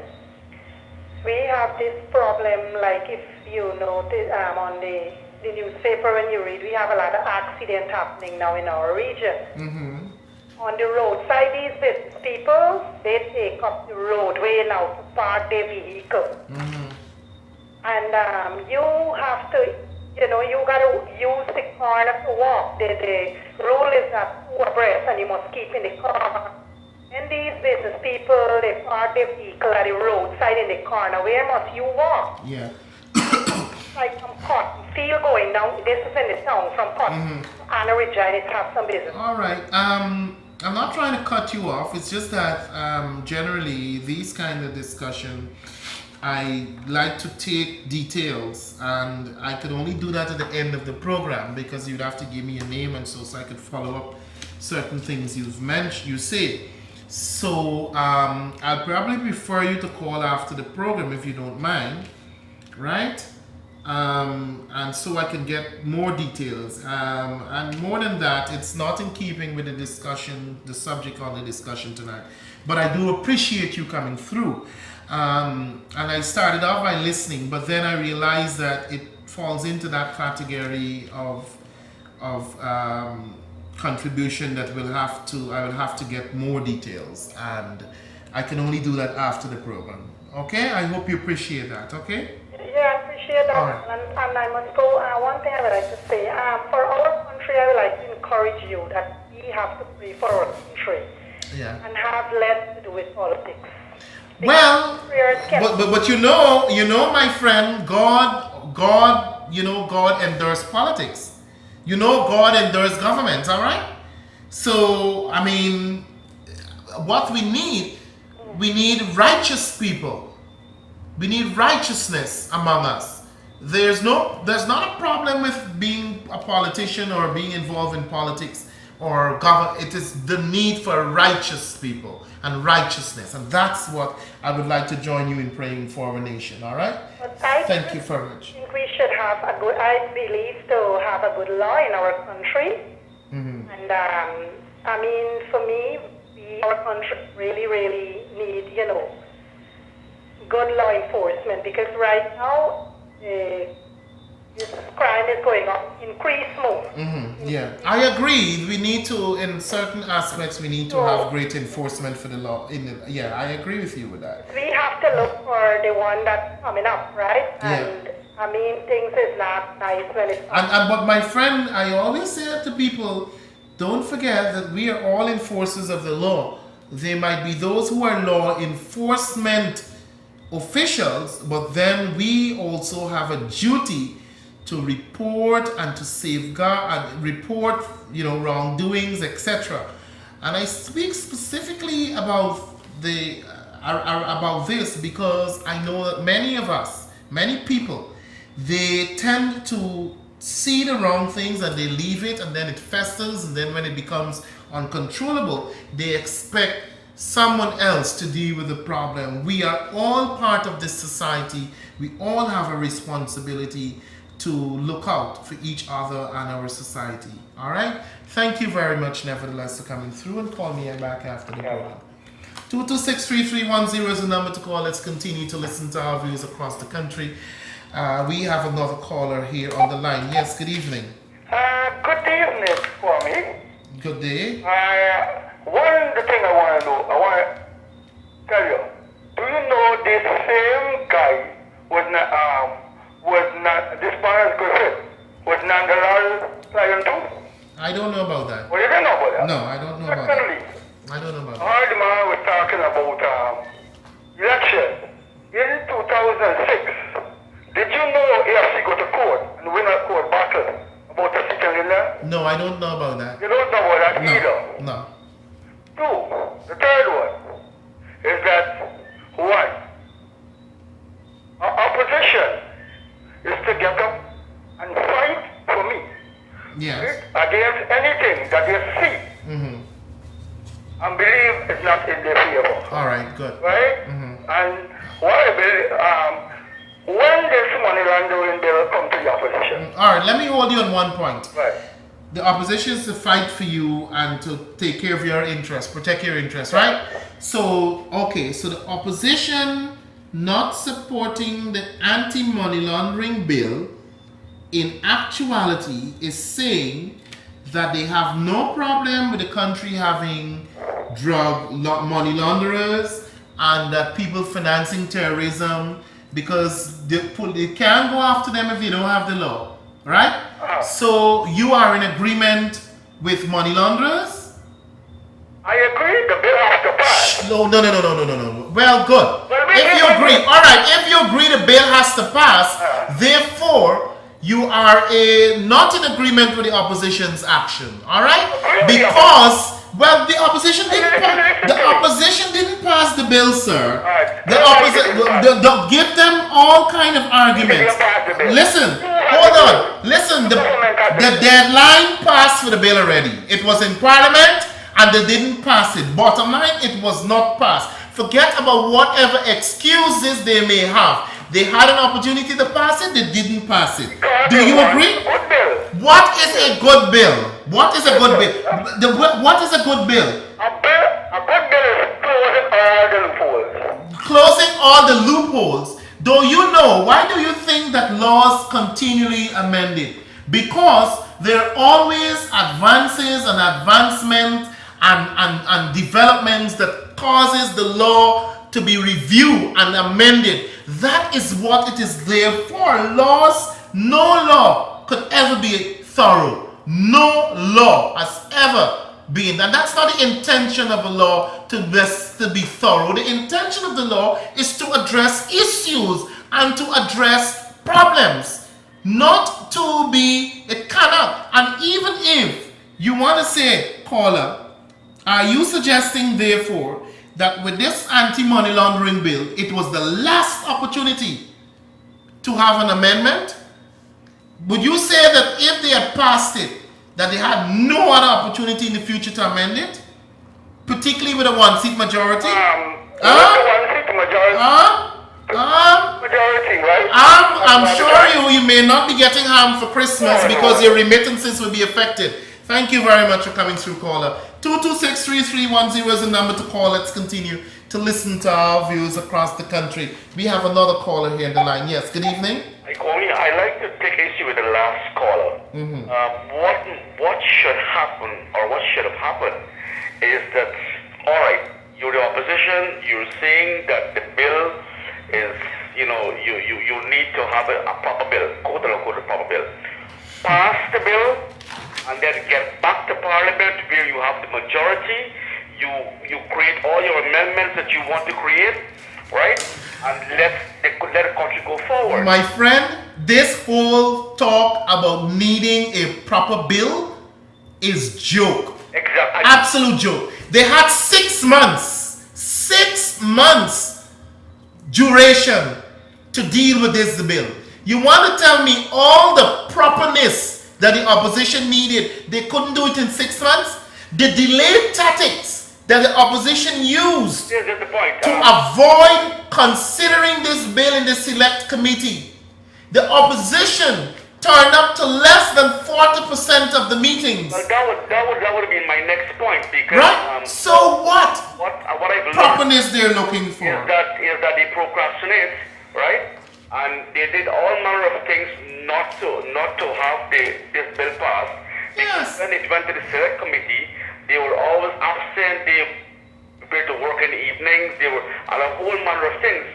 we have this problem, like if you notice on the newspaper when you read, we have a lot of accidents happening now in our region. Mm-hmm. On the roadside, these business people, they take up the roadway now to park their vehicle. Mm-hmm. And you have to, you got to use the corner to walk. The rule is that two abreast and you must keep in the corner. And these business people, they park their vehicle at the roadside in the corner. Where must you walk? Yeah. Like from Cotton Field going down, this is in the town, from Cotton to Anna Regina, it has some business. All right. I'm not trying to cut you off. It's just that generally these kind of discussion, I like to take details, and I could only do that at the end of the program because you'd have to give me a name and so I could follow up certain things you've mentioned, you say. So I'll probably prefer you to call after the program if you don't mind, right? And so I can get more details. And more than that, it's not in keeping with the discussion, the subject on the discussion tonight. But I do appreciate you coming through. And I started off by listening, but then I realized that it falls into that category of contribution that I will have to get more details, and I can only do that after the program. Okay? I hope you appreciate that. Okay? Yeah, I appreciate that. Right. And I must go. One thing I would like to say, for our country, I would like to encourage you that we have to pray for our country. Yeah. And have less to do with politics. Well, Prayers can but you know, my friend, God, God endorses politics. God endorses government, all right? So, I mean, what we need righteous people. We need righteousness among us. There's not a problem with being a politician or being involved in politics or government. It is the need for righteous people and righteousness, and that's what I would like to join you in praying for our nation. All right? Thank you very much. I think we should have I believe to have a good law in our country. Mm-hmm. And I mean, for me, our country really need, good law enforcement, because right now this crime is going up, increase more. Mm-hmm. Yeah, I agree. We need to, in certain aspects, we need to have great enforcement for the law. Yeah, I agree with you with that. We have to look for the one that's coming up, right? And I mean, things is not nice when it's but my friend, I always say to people, don't forget that we are all enforcers of the law. There might be those who are law enforcement officials, but then we also have a duty to report and to safeguard and report, wrongdoings, etc. And I speak specifically about this because I know that many people, they tend to see the wrong things and they leave it, and then it festers, and then when it becomes uncontrollable, they expect someone else to deal with the problem. We are all part of this society. We all have a responsibility to look out for each other and our society. All right? Thank you very much, nevertheless, for coming through, and call me back after the program. 226-3310 is the number to call. Let's continue to listen to our views across the country. We have another caller here on the line. Yes, good evening. Good evening, Kwame. Good day. The thing I want to tell you. Do you know this same guy was not this Barnes Griffith was Nangalal client too? I don't know about that. Well, you don't know about that? No, I don't know about that. I don't know about that. I heard the man was talking about election in 2006. Did you know he actually go to court and win a court battle about a seat in there? No, I don't know about that. You don't know about that either? No. Two, the third one is that one, our opposition is to get up and fight for me. Yes. Against anything that they see and believe is not in their favor. All right, good. Right? Mm-hmm. And what I believe, when this money laundering bill come to the opposition? All right, let me hold you on one point. Right. The opposition is to fight for you and to take care of your interests, protect your interests, right? So, okay, so the opposition not supporting the anti-money laundering bill in actuality is saying that they have no problem with the country having money launderers and that people financing terrorism because they can't go after them if they don't have the law, right? So you are in agreement with money launderers? I agree, the bill has to pass. No. Well, good. If you agree, all right, if you agree the bill has to pass, therefore, you are not in agreement with the opposition's action, all right? Because, well, the opposition didn't pass the bill, sir. The opposition, give them all kind of arguments. Listen, hold on. Listen, the deadline passed for the bill already. It was in Parliament and they didn't pass it. Bottom line, it was not passed. Forget about whatever excuses they may have. They had an opportunity to pass it, they didn't pass it. Do you agree? What is a good bill? What is a good bill? What is a good bill? A good bill is closing all the loopholes. Closing all the loopholes. Do you know, why do you think that laws continually amended? Because there are always advances and advancements and developments that causes the law to be reviewed and amended. That is what it is there for. Laws, no law could ever be thorough. No law has ever been. And that's not the intention of a law to be thorough. The intention of the law is to address issues and to address problems. Not to be, it cannot. And even if you want to say, caller, are you suggesting therefore that with this anti-money laundering bill, it was the last opportunity to have an amendment? Would you say that if they had passed it, that they had no other opportunity in the future to amend it? Particularly with a one-seat majority? One-seat majority. Majority, right? I'm sure you may not be getting ham for Christmas because your remittances will be affected. Thank you very much for coming through, caller. 226-3310 is the number to call. Let's continue to listen to our views across the country. We have another caller here in the line. Yes, good evening. I like to take issue with the last caller. What should happen, or what should have happened, is that, all right, you're the opposition, you're saying that the bill is, you need to have a proper bill, quote-unquote a proper bill. Pass the bill, and then get back to Parliament where you have the majority, you create all your amendments that you want to create, right? And let the country go forward. My friend, this whole talk about needing a proper bill is joke. Exactly. Absolute joke. They had 6 months duration to deal with this bill. You want to tell me all the properness that the opposition needed, they couldn't do it in 6 months? The delayed tactics that the opposition used to avoid considering this bill in the select committee. The opposition turned up to less than 40% of the meetings. Well, that would have been my next point, because right? So what? What I believe properness they're looking for is that they procrastinate, right? And they did all manner of things not to have this bill passed. Yes. When it went to the select committee, they were always absent. They prepared to work in the evenings. They were and a whole manner of things.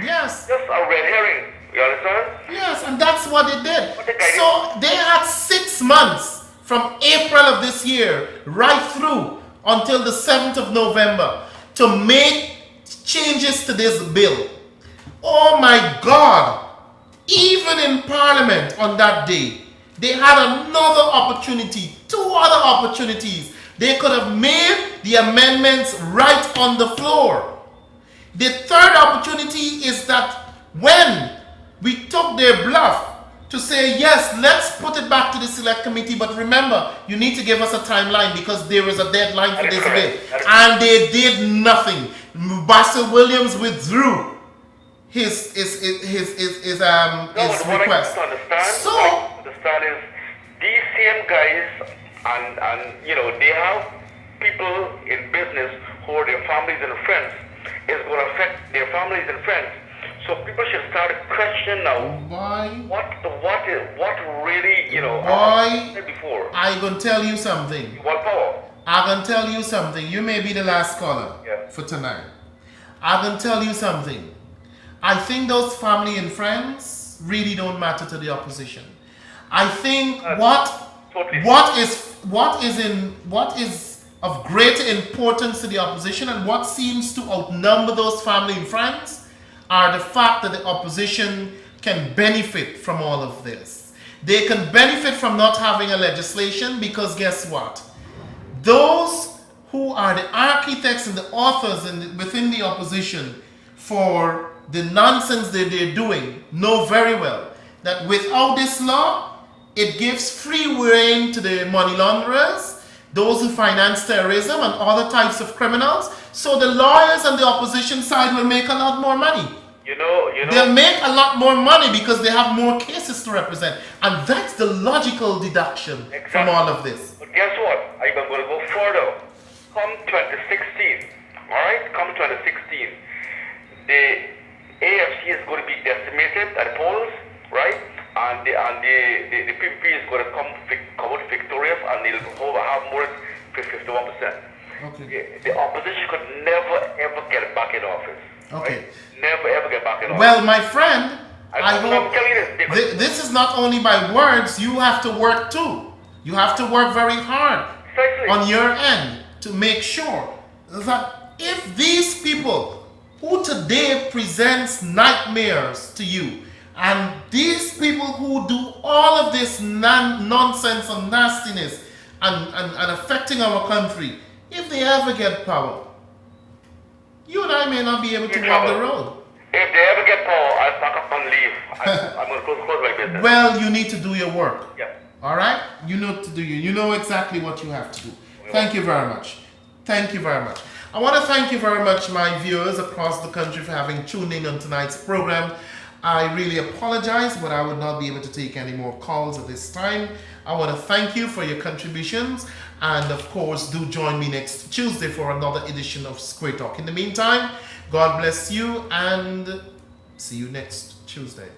Yes. Just a red herring. You understand? Yes, and that's what they did. So they had 6 months from April of this year right through until the 7th of November to make changes to this bill. Oh my God! Even in Parliament on that day, they had another opportunity, 2 other opportunities. They could have made the amendments right on the floor. The third opportunity is that when we took their bluff to say, yes, let's put it back to the select committee, but remember, you need to give us a timeline because there is a deadline for this bill. And they did nothing. Basil Williams withdrew. No, but what I request. can understand, So what I can understand is these same guys, and you know, they have people in business who are their families and friends. It's going to affect their families and friends. So people should start questioning now. why? What really, you know? Why? I said before. I gonna tell you something. What power? I'm gonna tell you something. You may be the last caller Yeah. for tonight. I'm gonna tell you something. I think those family and friends really don't matter to the opposition. I think totally. what is of greater importance to the opposition and what seems to outnumber those family and friends are the fact that the opposition can benefit from all of this. They can benefit from not having a legislation because guess what? Those who are the architects and the authors within the opposition for the nonsense that they're doing know very well that without this law, it gives free rein to the money launderers, those who finance terrorism and other types of criminals. So the lawyers on the opposition side will make a lot more money. You know. They'll make a lot more money because they have more cases to represent. And that's the logical deduction from all of this. But guess what? I'm going to go further. Come 2016, all right? Come 2016, the AFC is going to be decimated at the polls, right? And the PPP is going to come out victorious, and they'll have more than 51%. Okay. The opposition could never ever get back in office. Okay. Right? Never ever get back in office. Well, my friend, I I'm hope telling you this. this is not only by words, you have to work too. You have to work very hard Precisely. on your end to make sure that if these people who today presents nightmares to you and these people who do all of this nonsense and nastiness and affecting our country, if they ever get power, you and I may not be able to walk the road. If they ever get power, I'll pack up and leave. I'm going to close my business. Well, you need to do your work. Yeah. All right? You know to do you know exactly what you have to do. Thank you very much. Thank you very much. I want to thank you very much, my viewers across the country, for having tuned in on tonight's program. I really apologize, but I would not be able to take any more calls at this time. I want to thank you for your contributions. And of course, do join me next Tuesday for another edition of Square Talk. In the meantime, God bless you and see you next Tuesday.